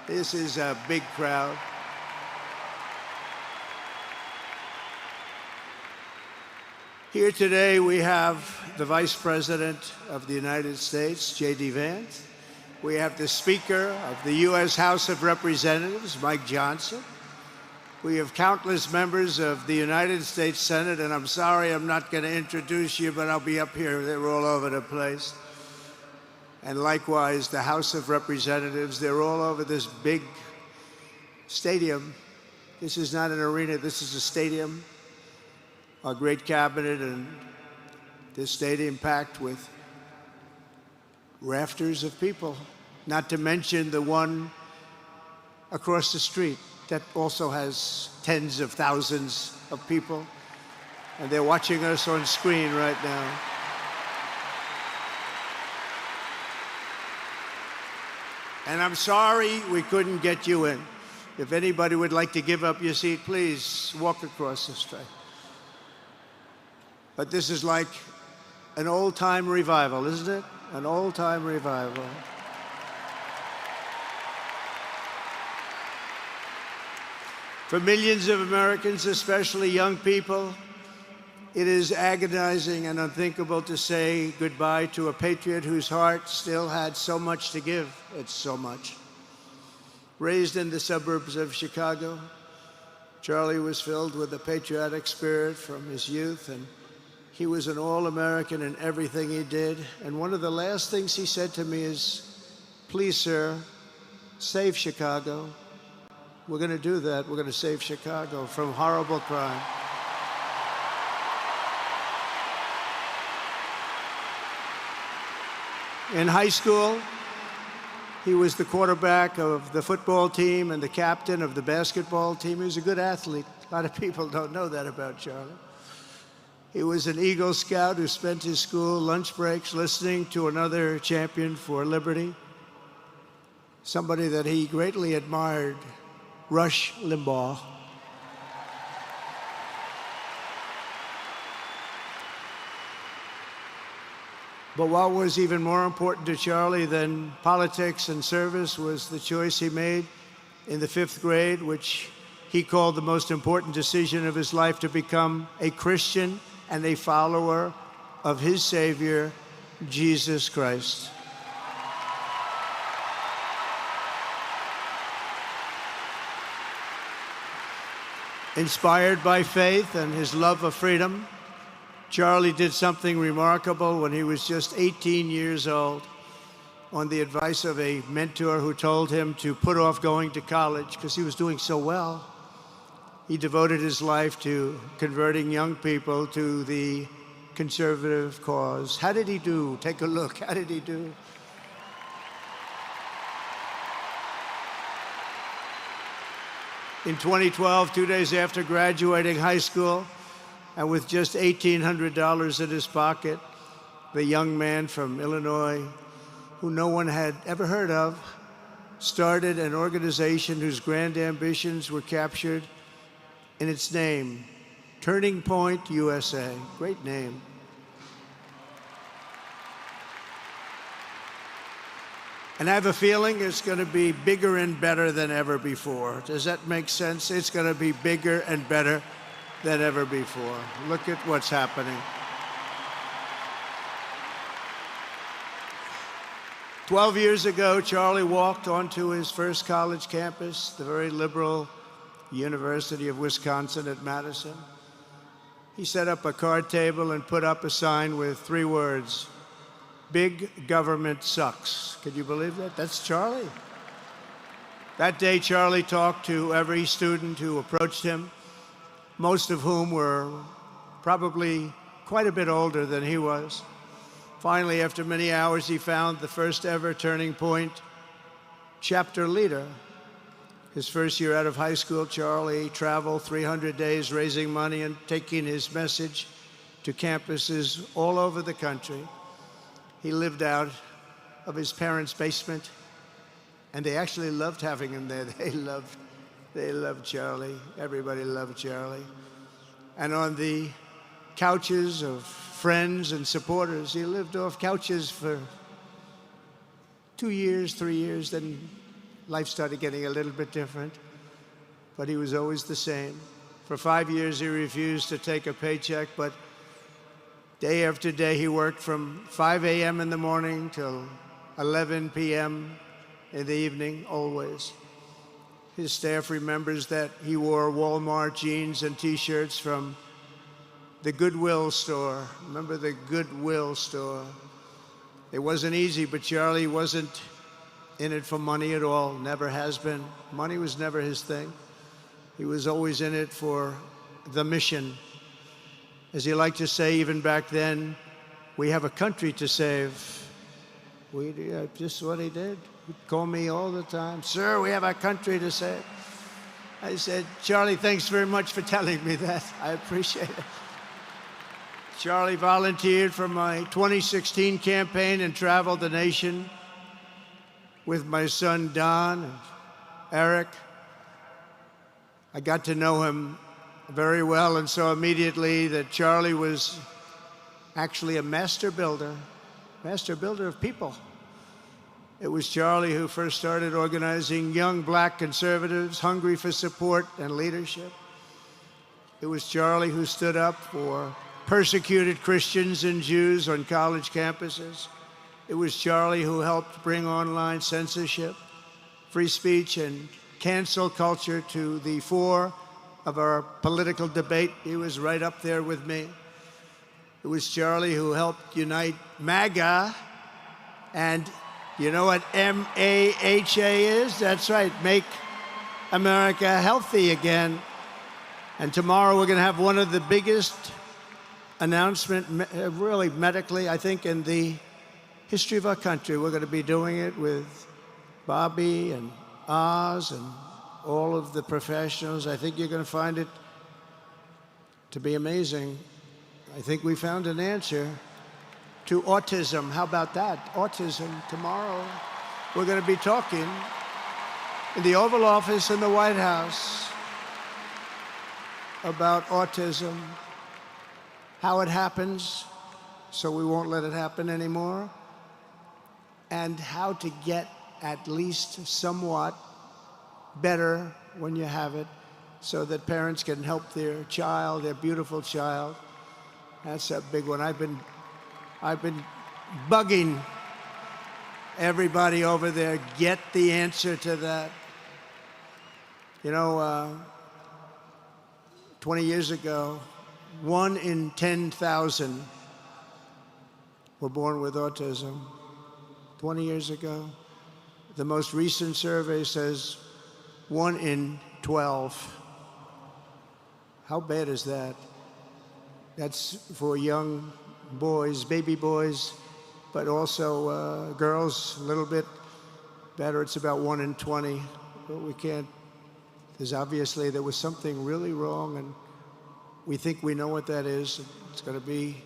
This is a big crowd. Here today we have the Vice President of the United States, J.D. Vance. We have the Speaker of the U.S. House of Representatives, Mike Johnson. We have countless members of the United States Senate, and I'm sorry I'm not going to introduce you, but I'll be up here. They're all over the place. And likewise, the House of Representatives, they're all over this big stadium. This is not an arena, this is a stadium. Our great cabinet and this stadium packed with rafters of people, not to mention the one across the street that also has tens of thousands of people, and they're watching us on screen right now. And I'm sorry we couldn't get you in. If anybody would like to give up your seat, please walk across this way. But this is like an old-time revival, isn't it? An old-time revival. For millions of Americans, especially young people, it is agonizing and unthinkable to say goodbye to a patriot whose heart still had so much to give. It's so much. Raised in the suburbs of Chicago, Charlie was filled with a patriotic spirit from his youth, and he was an all-American in everything he did. And one of the last things he said to me is, "Please, sir, save Chicago. We're going to do that. We're going to save Chicago from horrible crime. In high school, he was the quarterback of the football team and the captain of the basketball team. He was a good athlete. A lot of people don't know that about Charlie. He was an Eagle Scout who spent his school lunch breaks listening to another champion for liberty, somebody that he greatly admired, Rush Limbaugh. But what was even more important to Charlie than politics and service was the choice he made in the 5th grade, which he called the most important decision of his life, to become a Christian and a follower of his Savior, Jesus Christ. Inspired by faith and his love of freedom, Charlie did something remarkable when he was just 18 years old. On the advice of a mentor who told him to put off going to college because he was doing so well, he devoted his life to converting young people to the conservative cause. How did he do? Take a look. How did he do? In 2012, 2 days after graduating high school, and with just $1,800 in his pocket, the young man from Illinois, who no one had ever heard of, started an organization whose grand ambitions were captured in its name, Turning Point USA. Great name. And I have a feeling it's going to be bigger and better than ever before. Does that make sense? It's going to be bigger and better than ever before. Look at what's happening. 12 years ago, Charlie walked onto his first college campus, the very liberal University of Wisconsin at Madison. He set up a card table and put up a sign with 3 words: "Big government sucks." Can you believe that? That's Charlie. That day, Charlie talked to every student who approached him, most of whom were probably quite a bit older than he was. Finally, after many hours, he found the first ever Turning Point chapter leader. His first year out of high school, Charlie traveled 300 days raising money and taking his message to campuses all over the country. He lived out of his parents' basement, and they actually loved having him there. They loved Charlie. Everybody loved Charlie. And on the couches of friends and supporters, he lived off couches for 2 years, 3 years, then life started getting a little bit different, but he was always the same. For 5 years, he refused to take a paycheck, but day after day, he worked from 5 a.m. in the morning till 11 p.m. in the evening, always. His staff remembers that he wore Walmart jeans and T-shirts from the Goodwill store. Remember the Goodwill store? It wasn't easy, but Charlie wasn't in it for money at all, never has been. Money was never his thing. He was always in it for the mission. As he liked to say even back then, we have a country to save. Just what he did. He'd call me all the time, "Sir, we have a country to save." I said, "Charlie, thanks very much for telling me that. I appreciate it." Charlie volunteered for my 2016 campaign and traveled the nation with my son, Don and Eric. I got to know him very well and saw immediately that Charlie was actually a master builder of people. It was Charlie who first started organizing young black conservatives hungry for support and leadership. It was Charlie who stood up for persecuted Christians and Jews on college campuses. It was Charlie who helped bring online censorship, free speech, and cancel culture to the fore of our political debate. He was right up there with me. It was Charlie who helped unite MAGA, and you know what MAHA is? That's right, Make America healthy again. And tomorrow we're going to have one of the biggest announcements, really medically, I think, in the history of our country. We're going to be doing it with Bobby and Oz and all of the professionals. I think you're going to find it to be amazing. I think we found an answer to autism. How about that? Autism. Tomorrow we're going to be talking in the Oval Office in the White House about autism, how it happens, so we won't let it happen anymore, and how to get at least somewhat better when you have it, so that parents can help their child, their beautiful child. That's a big one. I've been bugging everybody over there, get the answer to that. You know, 20 years ago, 1 in 10,000 were born with autism. 20 years ago. The most recent survey says 1 in 12. How bad is that? That's for young boys, baby boys, but also girls, a little bit better. It's about 1 in 20. But we can't, because obviously there was something really wrong, and we think we know what that is. It's going to be,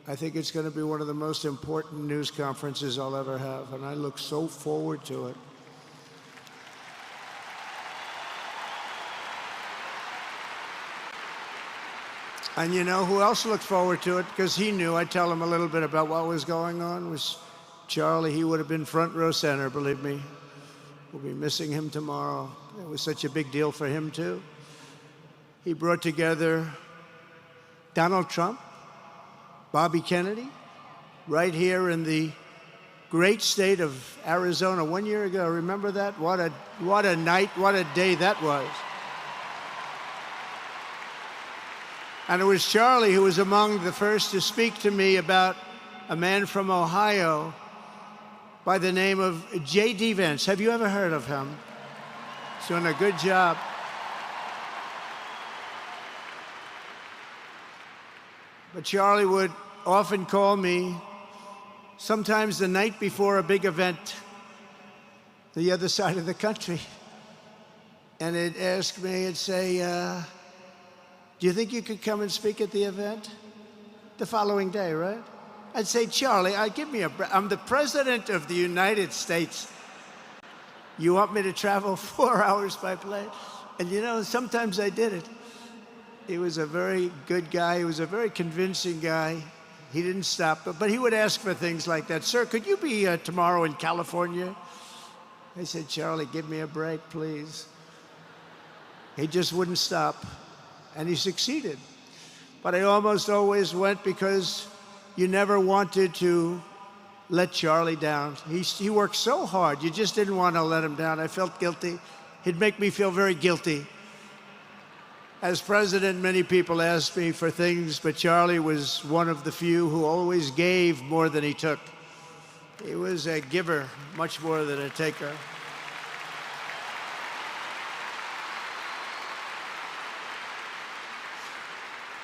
I think it's going to be one of the most important news conferences I'll ever have, and I look so forward to it. And you know who else looked forward to it? Because he knew. I'd tell him a little bit about what was going on. Was Charlie. He would have been front row center, believe me. We'll be missing him tomorrow. It was such a big deal for him, too. He brought together Donald Trump, Bobby Kennedy, right here in the great state of Arizona 1 year ago. Remember that? What a night, what a day that was. And it was Charlie who was among the first to speak to me about a man from Ohio by the name of J.D. Vance. Have you ever heard of him? He's doing a good job. But Charlie would often call me, sometimes the night before a big event, the other side of the country. And he'd ask me, he'd say, do you think you could come and speak at the event? The following day, right? I'd say, Charlie, give me a break. I'm the President of the United States. You want me to travel 4 hours by plane? And you know, sometimes I did it. He was a very good guy. He was a very convincing guy. He didn't stop, but he would ask for things like that. Sir, could you be tomorrow in California? I said, Charlie, give me a break, please. He just wouldn't stop. And he succeeded. But I almost always went because you never wanted to let Charlie down. He worked so hard, you just didn't want to let him down. I felt guilty. He'd make me feel very guilty. As president, many people asked me for things, but Charlie was one of the few who always gave more than he took. He was a giver, much more than a taker.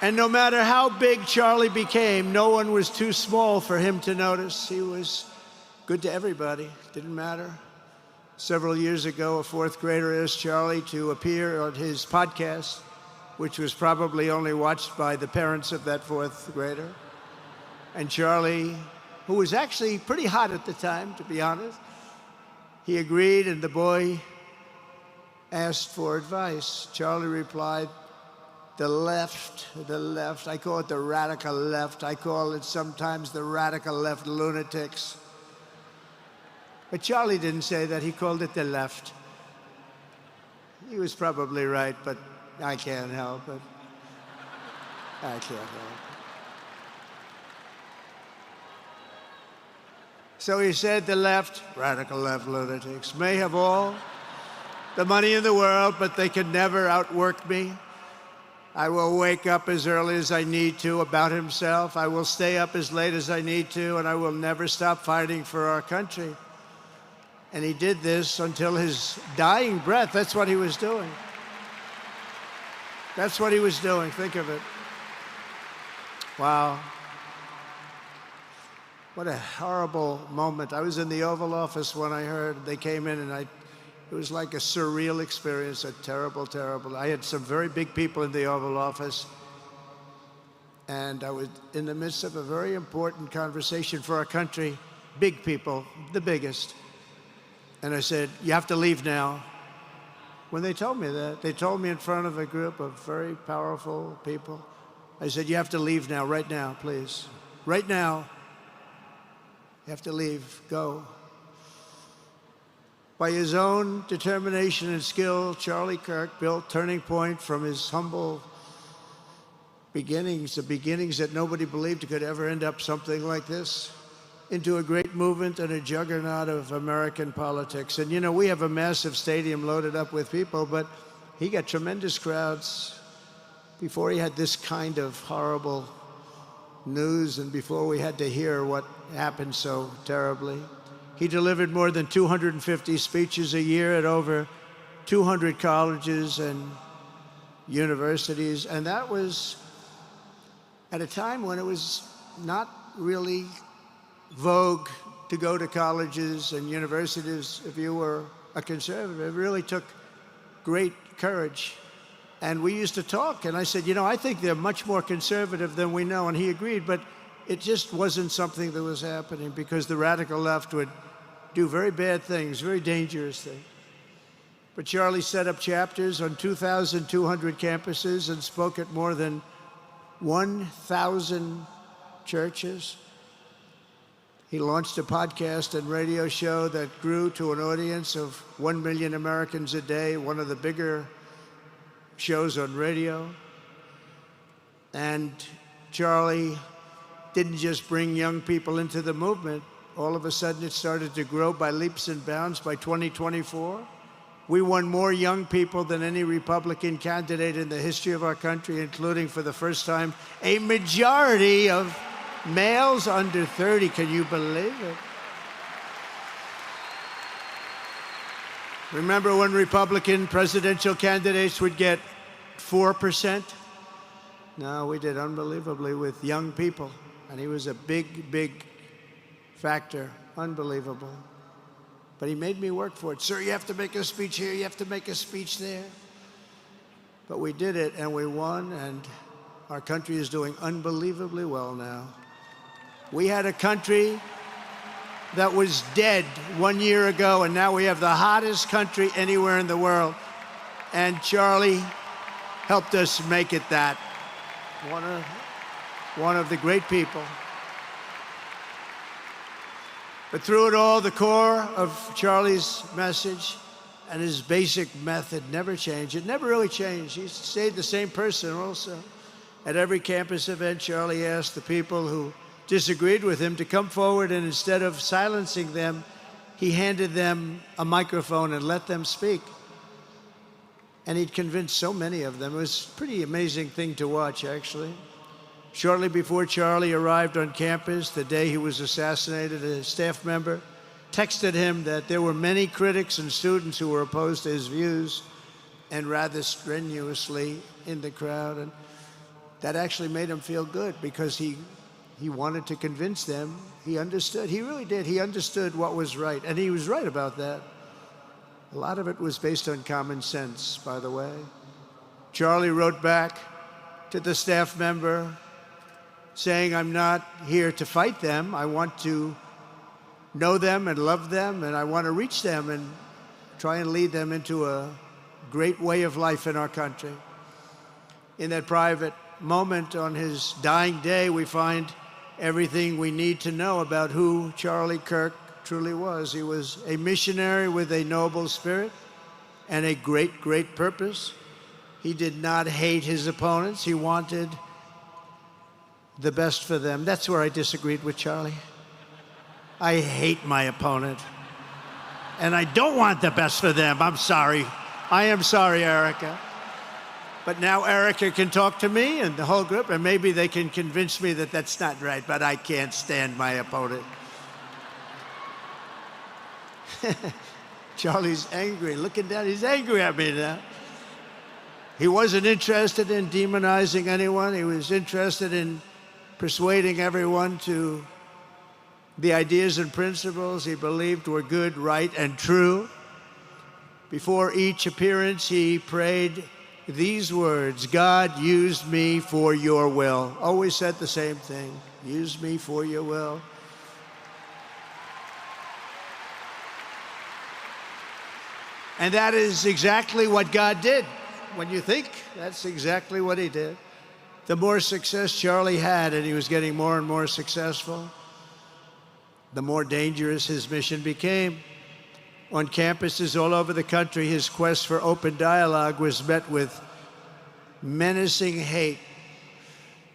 And no matter how big Charlie became, no one was too small for him to notice. He was good to everybody. Didn't matter. Several years ago, a fourth grader asked Charlie to appear on his podcast, which was probably only watched by the parents of that fourth grader. And Charlie, who was actually pretty hot at the time, to be honest, he agreed, and the boy asked for advice. Charlie replied, the left, I call it the radical left. I call it sometimes the radical left lunatics. But Charlie didn't say that, he called it the left. He was probably right, but I can't help it. I can't help it. So he said the left, radical left lunatics, may have all the money in the world, but they can never outwork me. I will wake up as early as I need to, about himself. I will stay up as late as I need to, and I will never stop fighting for our country. And he did this until his dying breath. That's what he was doing. That's what he was doing. Think of it. Wow. What a horrible moment. I was in the Oval Office when I heard they came in, and it was like a surreal experience, a terrible, terrible. I had some very big people in the Oval Office, and I was in the midst of a very important conversation for our country, big people, the biggest. And I said, "You have to leave now." When they told me that, they told me in front of a group of very powerful people. I said, "You have to leave now, right now, please. Right now, you have to leave, go." By his own determination and skill, Charlie Kirk built Turning Point from his humble beginnings, the beginnings that nobody believed could ever end up something like this, into a great movement and a juggernaut of American politics. And you know, we have a massive stadium loaded up with people, but he got tremendous crowds before he had this kind of horrible news and before we had to hear what happened so terribly. He delivered more than 250 speeches a year at over 200 colleges and universities, and that was at a time when it was not really vogue to go to colleges and universities if you were a conservative. It really took great courage. And we used to talk, and I said, "You know, I think they're much more conservative than we know," and he agreed, but it just wasn't something that was happening because the radical left would do very bad things, very dangerous things. But Charlie set up chapters on 2,200 campuses and spoke at more than 1,000 churches. He launched a podcast and radio show that grew to an audience of 1 million Americans a day, one of the bigger shows on radio. And Charlie didn't just bring young people into the movement. All of a sudden, it started to grow by leaps and bounds. By 2024, we won more young people than any Republican candidate in the history of our country, including, for the first time, a majority of males under 30. Can you believe it? Remember when Republican presidential candidates would get 4%? No, we did unbelievably with young people. And he was a big, big factor. Unbelievable. But he made me work for it. "Sir, you have to make a speech here, you have to make a speech there." But we did it, and we won, and our country is doing unbelievably well now. We had a country that was dead 1 year ago, and now we have the hottest country anywhere in the world. And Charlie helped us make it that. One of the great people. But through it all, the core of Charlie's message and his basic method never changed. It never really changed. He stayed the same person also. At every campus event, Charlie asked the people who disagreed with him to come forward, and instead of silencing them, he handed them a microphone and let them speak. And he'd convinced so many of them. It was a pretty amazing thing to watch, actually. Shortly before Charlie arrived on campus, the day he was assassinated, a staff member texted him that there were many critics and students who were opposed to his views, and rather strenuously in the crowd. And that actually made him feel good because he wanted to convince them. He understood. He really did. He understood what was right. And he was right about that. A lot of it was based on common sense, by the way. Charlie wrote back to the staff member saying, "I'm not here to fight them. I want to know them and love them, and I want to reach them and try and lead them into a great way of life in our country." In that private moment on his dying day, we find everything we need to know about who Charlie Kirk truly was. He was a missionary with a noble spirit and a great, great purpose. He did not hate his opponents. He wanted the best for them. That's where I disagreed with Charlie. I hate my opponent, and I don't want the best for them. I'm sorry. I am sorry, Erica. But now Erica can talk to me and the whole group, and maybe they can convince me that that's not right, but I can't stand my opponent. Charlie's angry, looking down, he's angry at me now. He wasn't interested in demonizing anyone. He was interested in persuading everyone to the ideas and principles he believed were good, right, and true. Before each appearance, he prayed these words: God, use me for your will. Always said the same thing: use me for your will. And that is exactly what God did. When you think, that's exactly what he did. The more success Charlie had, and he was getting more and more successful, the more dangerous his mission became. On campuses all over the country, his quest for open dialogue was met with menacing hate.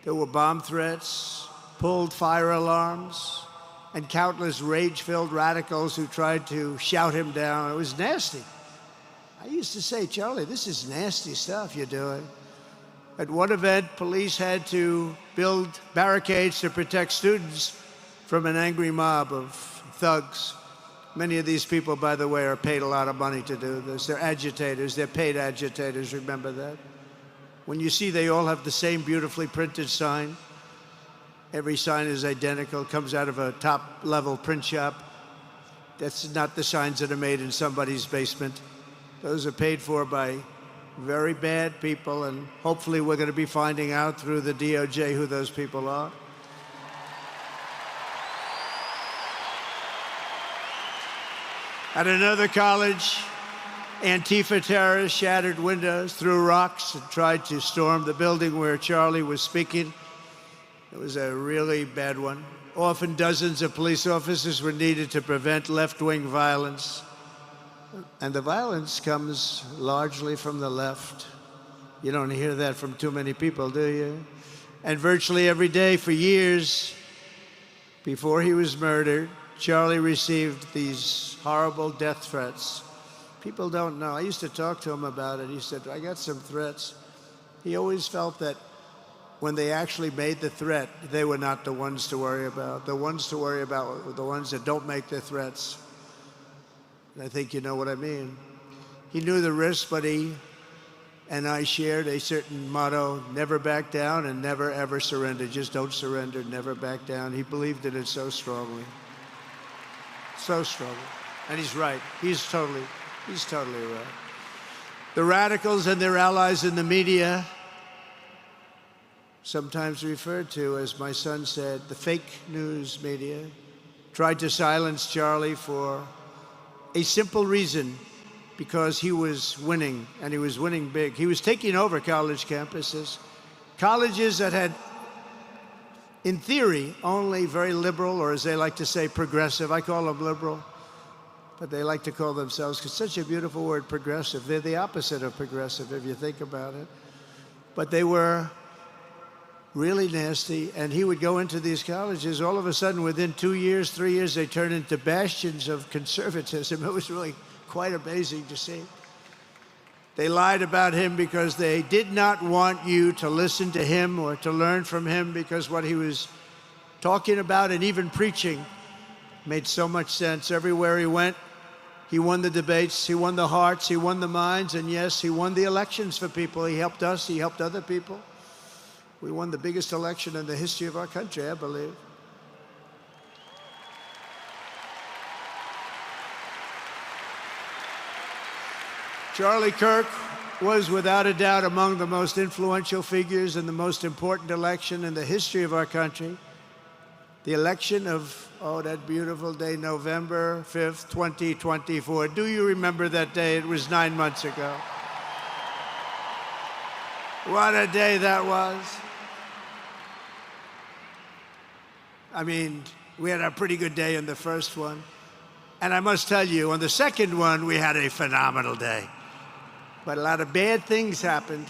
There were bomb threats, pulled fire alarms, and countless rage-filled radicals who tried to shout him down. It was nasty. I used to say, Charlie, this is nasty stuff you're doing. At one event, police had to build barricades to protect students from an angry mob of thugs. Many of these people, by the way, are paid a lot of money to do this. They're agitators. They're paid agitators. Remember that? When you see they all have the same beautifully printed sign, every sign is identical, comes out of a top-level print shop. That's not the signs that are made in somebody's basement. Those are paid for by very bad people, and hopefully we're going to be finding out through the DOJ who those people are. At another college, Antifa terrorists shattered windows, threw rocks, and tried to storm the building where Charlie was speaking. It was a really bad one. Often dozens of police officers were needed to prevent left-wing violence. And the violence comes largely from the left. You don't hear that from too many people, do you? And virtually every day for years before he was murdered, Charlie received these horrible death threats. People don't know. I used to talk to him about it. He said, I got some threats. He always felt that when they actually made the threat, they were not the ones to worry about. The ones to worry about were the ones that don't make the threats. And I think you know what I mean. He knew the risk, but he and I shared a certain motto: never back down and never ever surrender. Just don't surrender, never back down. He believed in it so strongly. So strongly. And he's right. He's totally right. The radicals and their allies in the media, sometimes referred to, as my son said, the fake news media, tried to silence Charlie for a simple reason: because he was winning, and he was winning big. He was taking over college campuses, colleges that had, in theory, only very liberal, or as they like to say, progressive. I call them liberal, but they like to call themselves, because such a beautiful word, progressive. They're the opposite of progressive, if you think about it. But they were really nasty, and he would go into these colleges. All of a sudden, within 2 years, 3 years, they turned into bastions of conservatism. It was really quite amazing to see. They lied about him because they did not want you to listen to him or to learn from him, because what he was talking about and even preaching made so much sense. Everywhere he went, he won the debates, he won the hearts, he won the minds, and yes, he won the elections for people. He helped us, he helped other people. We won the biggest election in the history of our country, I believe. Charlie Kirk was without a doubt among the most influential figures in the most important election in the history of our country. The election of, that beautiful day, November 5th, 2024. Do you remember that day? It was 9 months ago. What a day that was. I mean, we had a pretty good day in the first one. And I must tell you, on the second one, we had a phenomenal day. But a lot of bad things happened.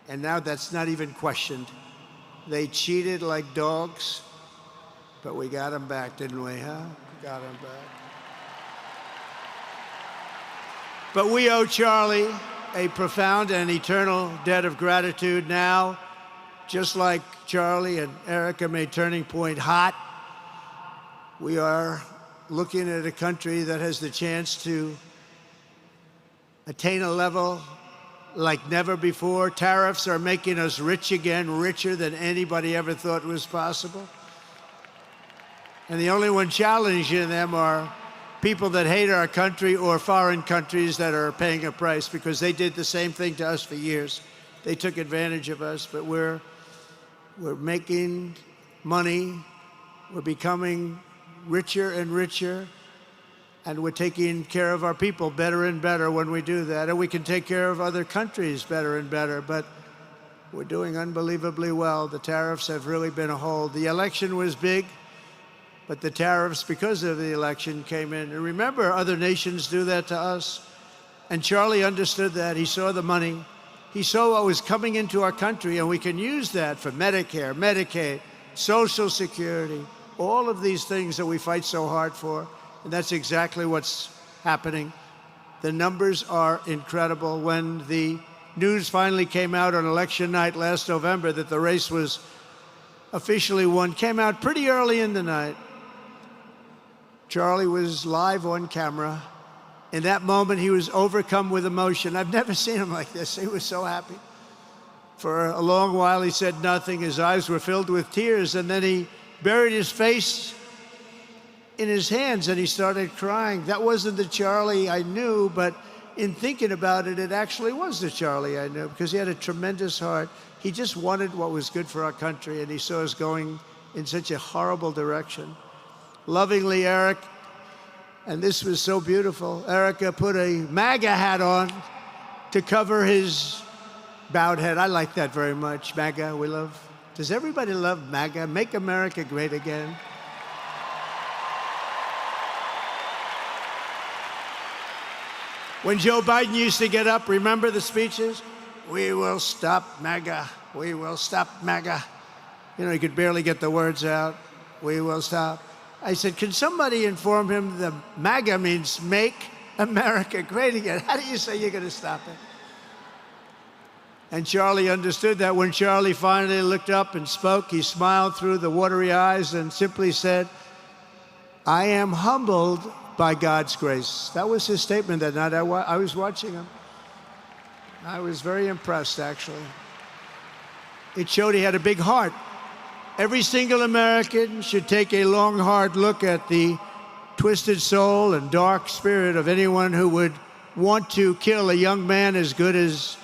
And now that's not even questioned. They cheated like dogs, but we got them back, didn't we, huh? We got them back. But we owe Charlie a profound and eternal debt of gratitude now. Just like Charlie and Erica made Turning Point hot, we are looking at a country that has the chance to attain a level like never before. Tariffs are making us rich again, richer than anybody ever thought was possible. And the only one challenging them are people that hate our country or foreign countries that are paying a price, because they did the same thing to us for years. They took advantage of us, but we're making money. We're becoming richer and richer, and we're taking care of our people better and better when we do that. And we can take care of other countries better and better, but we're doing unbelievably well. The tariffs have really been a hold. The election was big, but the tariffs, because of the election, came in. And remember, other nations do that to us. And Charlie understood that. He saw the money. He saw what was coming into our country, and we can use that for Medicare, Medicaid, Social Security, all of these things that we fight so hard for. And that's exactly what's happening. The numbers are incredible. When the news finally came out on election night last November that the race was officially won, came out pretty early in the night. Charlie was live on camera. In that moment, he was overcome with emotion. I've never seen him like this. He was so happy. For a long while, he said nothing. His eyes were filled with tears, and then he buried his face in his hands, and he started crying. That wasn't the Charlie I knew, but in thinking about it, it actually was the Charlie I knew, because he had a tremendous heart. He just wanted what was good for our country, and he saw us going in such a horrible direction. Lovingly, Eric, and this was so beautiful, Erica put a MAGA hat on to cover his bowed head. I like that very much. MAGA, we love. Does everybody love MAGA? Make America Great Again. When Joe Biden used to get up, remember the speeches? We will stop MAGA. We will stop MAGA. You know, he could barely get the words out. We will stop. I said, can somebody inform him the MAGA means Make America Great Again? How do you say you're going to stop it? And Charlie understood that. When Charlie finally looked up and spoke, he smiled through the watery eyes and simply said, I am humbled by God's grace. That was his statement that night. I was watching him. I was very impressed, actually. It showed he had a big heart. Every single American should take a long, hard look at the twisted soul and dark spirit of anyone who would want to kill a young man as good as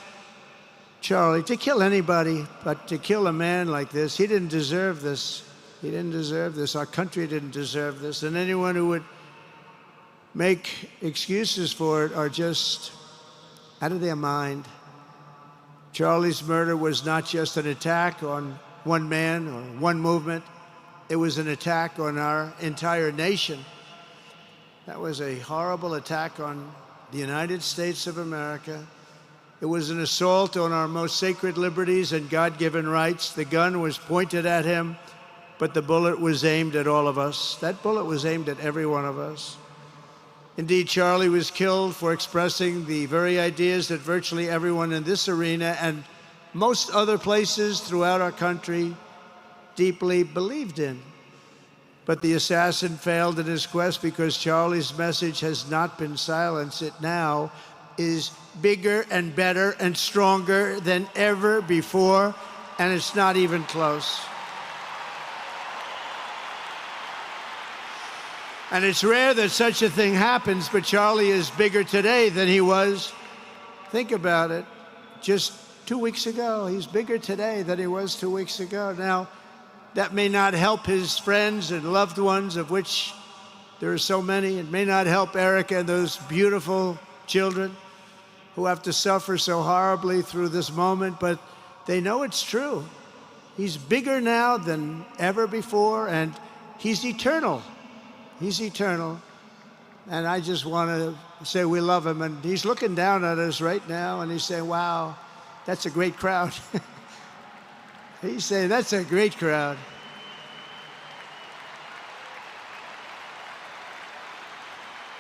Charlie. To kill anybody, but to kill a man like this, he didn't deserve this. He didn't deserve this. Our country didn't deserve this. And anyone who would make excuses for it are just out of their mind. Charlie's murder was not just an attack on one man or one movement. It was an attack on our entire nation. That was a horrible attack on the United States of America. It was an assault on our most sacred liberties and God-given rights. The gun was pointed at him, but the bullet was aimed at all of us. That bullet was aimed at every one of us. Indeed, Charlie was killed for expressing the very ideas that virtually everyone in this arena and most other places throughout our country deeply believed in. But the assassin failed in his quest because Charlie's message has not been silenced. It now is bigger and better and stronger than ever before, and it's not even close. And it's rare that such a thing happens, but Charlie is bigger today than he was. Think about it. Just 2 weeks ago, he's bigger today than he was 2 weeks ago. Now, that may not help his friends and loved ones, of which there are so many. It may not help Erica and those beautiful children who have to suffer so horribly through this moment, but they know it's true. He's bigger now than ever before, and he's eternal. He's eternal. And I just want to say we love him. And he's looking down at us right now, and he's saying, wow, that's a great crowd. He's saying, that's a great crowd.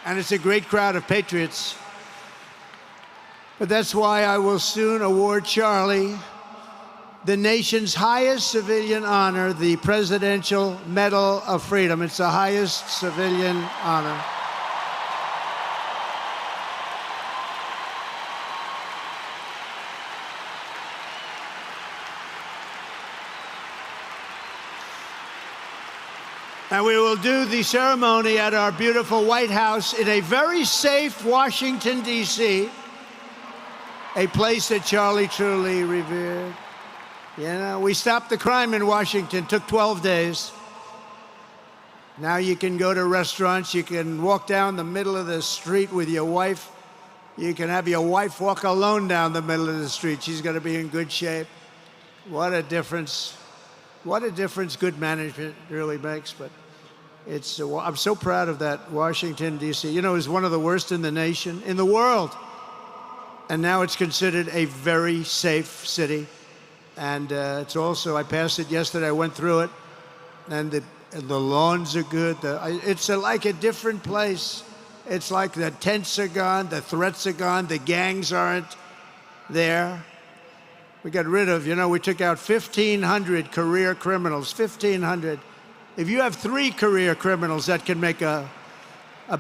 And it's a great crowd of patriots. But that's why I will soon award Charlie the nation's highest civilian honor, the Presidential Medal of Freedom. It's the highest civilian honor. And we will do the ceremony at our beautiful White House in a very safe Washington, D.C., a place that Charlie truly revered. You know, we stopped the crime in Washington, took 12 days. Now you can go to restaurants, you can walk down the middle of the street with your wife. You can have your wife walk alone down the middle of the street. She's going to be in good shape. What a difference. What a difference good management really makes. But I'm so proud of that, Washington, D.C. You know, it was one of the worst in the nation, in the world. And now it's considered a very safe city. And it's also, I passed it yesterday, I went through it, and the lawns are good. It's like a different place. It's like the tents are gone, the threats are gone, the gangs aren't there. We got rid of, you know, we took out 1,500 career criminals, 1,500. If you have 3 career criminals, that can make a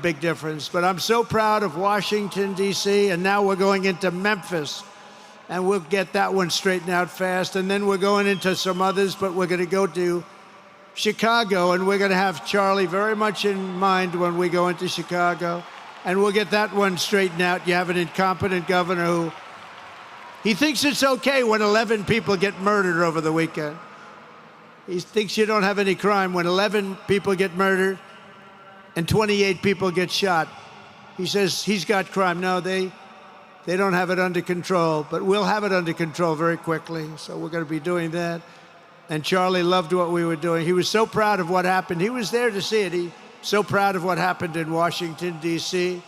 big difference. But I'm so proud of Washington, D.C., and now we're going into Memphis, and we'll get that one straightened out fast. And then we're going into some others, but we're going to go to Chicago, and we're going to have Charlie very much in mind when we go into Chicago, and we'll get that one straightened out. You have an incompetent governor who he thinks it's okay when 11 people get murdered over the weekend. He thinks you don't have any crime when 11 people get murdered and 28 people get shot. He says he's got crime. No, they don't have it under control, but we'll have it under control very quickly. So we're going to be doing that. And Charlie loved what we were doing. He was so proud of what happened. He was there to see it. He's so proud of what happened in Washington, D.C.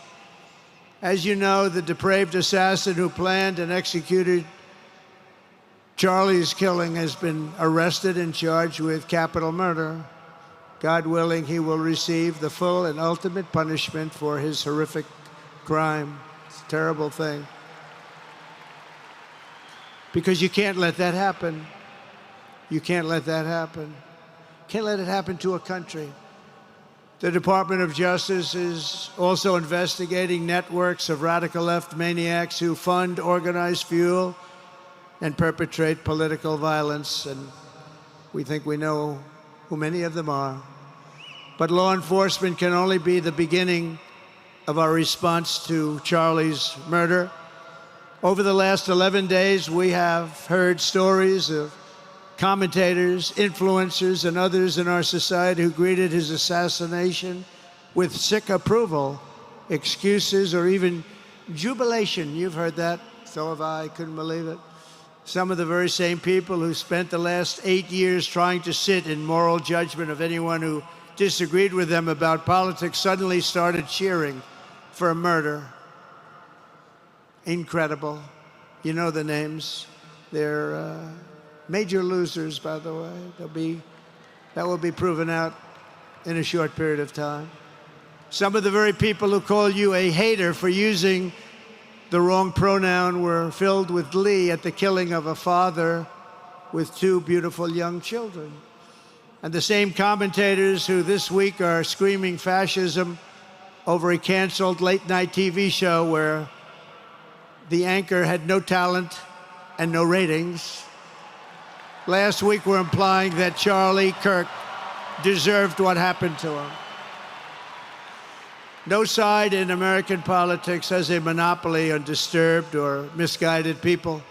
As you know, the depraved assassin who planned and executed Charlie's killing has been arrested and charged with capital murder. God willing, he will receive the full and ultimate punishment for his horrific crime. It's a terrible thing. Because you can't let that happen. You can't let that happen. Can't let it happen to a country. The Department of Justice is also investigating networks of radical left maniacs who fund, organize, fuel, and perpetrate political violence, and we think we know who many of them are. But law enforcement can only be the beginning of our response to Charlie's murder. Over the last 11 days, we have heard stories of commentators, influencers, and others in our society who greeted his assassination with sick approval, excuses, or even jubilation. You've heard that, so have I. Couldn't believe it. Some of the very same people who spent the last 8 years trying to sit in moral judgment of anyone who disagreed with them about politics suddenly started cheering for a murder. Incredible. You know the names. They're major losers, by the way. That will be proven out in a short period of time. Some of the very people who call you a hater for using the wrong pronoun were filled with glee at the killing of a father with 2 beautiful young children. And the same commentators who this week are screaming fascism over a canceled late-night TV show where the anchor had no talent and no ratings, last week were implying that Charlie Kirk deserved what happened to him. No side in American politics has a monopoly on disturbed or misguided people.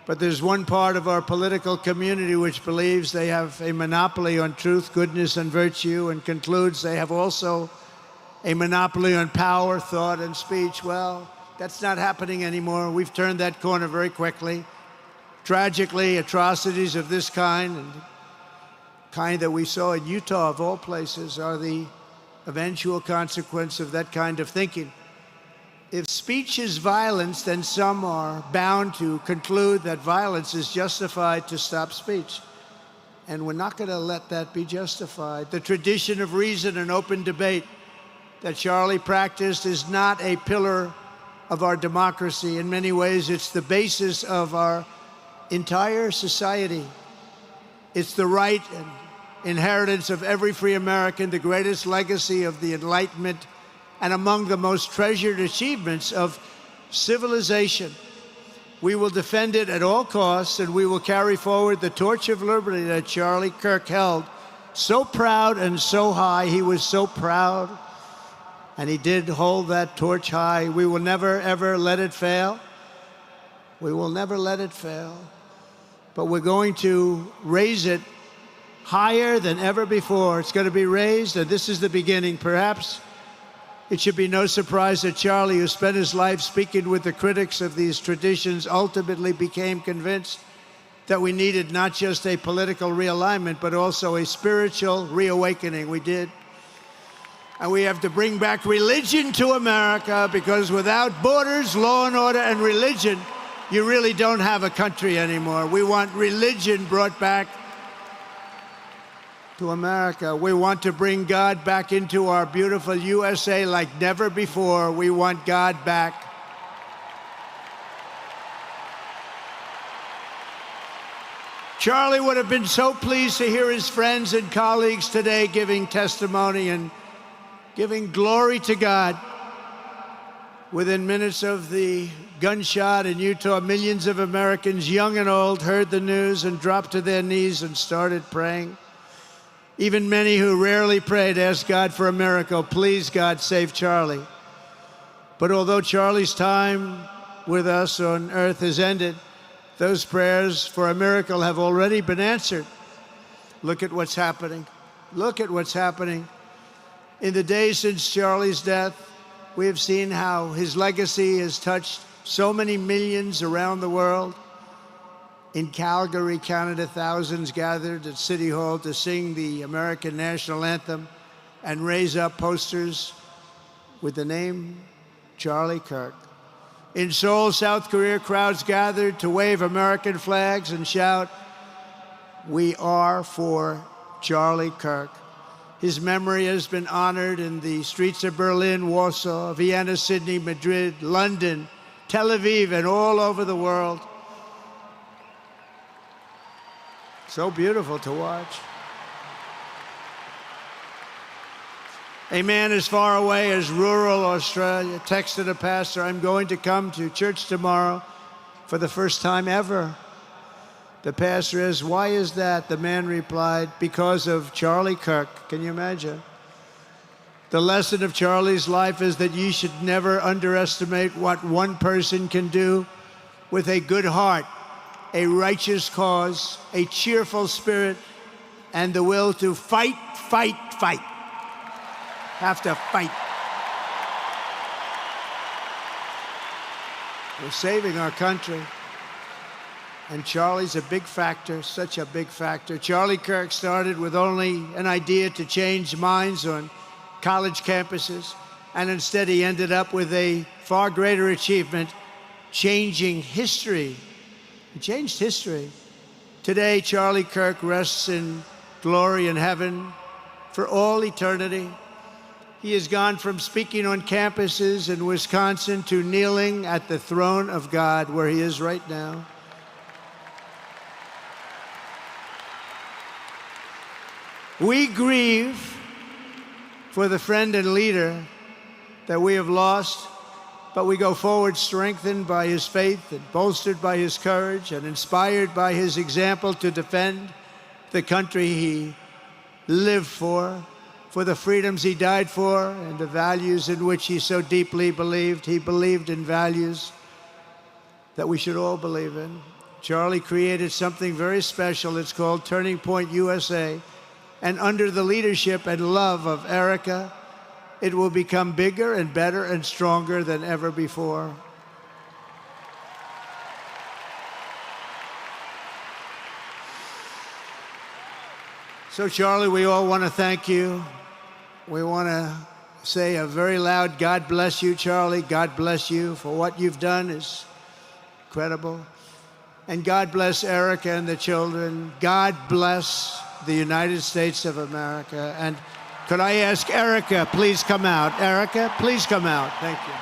But there's one part of our political community which believes they have a monopoly on truth, goodness, and virtue, and concludes they have also a monopoly on power, thought, and speech. Well, that's not happening anymore. We've turned that corner very quickly. Tragically, atrocities of this kind, and the kind that we saw in Utah, of all places, are the eventual consequence of that kind of thinking. If speech is violence, then some are bound to conclude that violence is justified to stop speech. And we're not going to let that be justified. The tradition of reason and open debate that Charlie practiced is not a pillar of our democracy. In many ways, it's the basis of our entire society. It's the right and inheritance of every free American, the greatest legacy of the Enlightenment, and among the most treasured achievements of civilization. We will defend it at all costs, and we will carry forward the torch of liberty that Charlie Kirk held so proud and so high. He was so proud, and he did hold that torch high. We will never, ever let it fail. We will never let it fail. But we're going to raise it higher than ever before. It's going to be raised, and this is the beginning. Perhaps it should be no surprise that Charlie, who spent his life speaking with the critics of these traditions, ultimately became convinced that we needed not just a political realignment, but also a spiritual reawakening. We did. And we have to bring back religion to America, because without borders, law and order, and religion, you really don't have a country anymore. We want religion brought back to America. We want to bring God back into our beautiful USA like never before. We want God back. Charlie would have been so pleased to hear his friends and colleagues today giving testimony and giving glory to God. Within minutes of the gunshot in Utah, millions of Americans, young and old, heard the news and dropped to their knees and started praying. Even many who rarely prayed asked God for a miracle. Please, God, save Charlie. But although Charlie's time with us on earth has ended, those prayers for a miracle have already been answered. Look at what's happening. Look at what's happening. In the days since Charlie's death, we have seen how his legacy has touched so many millions around the world. In Calgary, Canada, thousands gathered at City Hall to sing the American national anthem and raise up posters with the name Charlie Kirk. In Seoul, South Korea, crowds gathered to wave American flags and shout, "We are for Charlie Kirk." His memory has been honored in the streets of Berlin, Warsaw, Vienna, Sydney, Madrid, London, Tel Aviv, and all over the world. So beautiful to watch. A man as far away as rural Australia texted a pastor, "I'm going to come to church tomorrow for the first time ever." The pastor asked, "Why is that?" The man replied, "Because of Charlie Kirk." Can you imagine? The lesson of Charlie's life is that you should never underestimate what one person can do with a good heart, a righteous cause, a cheerful spirit, and the will to fight, fight, fight. Have to fight. We're saving our country. And Charlie's a big factor, such a big factor. Charlie Kirk started with only an idea to change minds on college campuses, and instead he ended up with a far greater achievement, changing history. He changed history. Today, Charlie Kirk rests in glory in heaven for all eternity. He has gone from speaking on campuses in Wisconsin to kneeling at the throne of God, where he is right now. We grieve for the friend and leader that we have lost, but we go forward strengthened by his faith and bolstered by his courage and inspired by his example to defend the country he lived for the freedoms he died for, and the values in which he so deeply believed. He believed in values that we should all believe in. Charlie created something very special. It's called Turning Point USA. And under the leadership and love of Erica, it will become bigger and better and stronger than ever before. So, Charlie, we all want to thank you. We want to say a very loud God bless you, Charlie. God bless you for what you've done is incredible. And God bless Erica and the children. God bless the United States of America. And could I ask Erica, please come out. Erica, please come out. Thank you.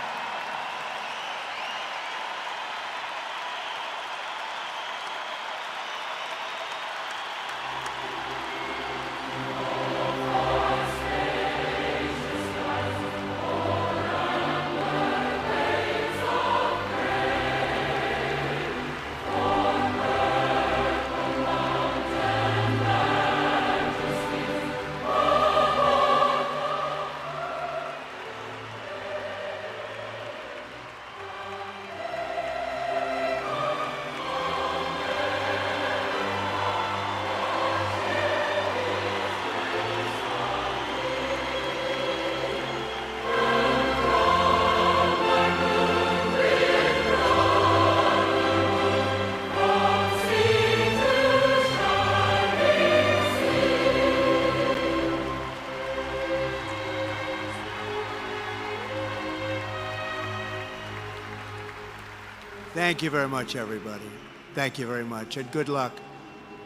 Thank you very much, everybody. Thank you very much, and good luck.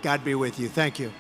God be with you. Thank you.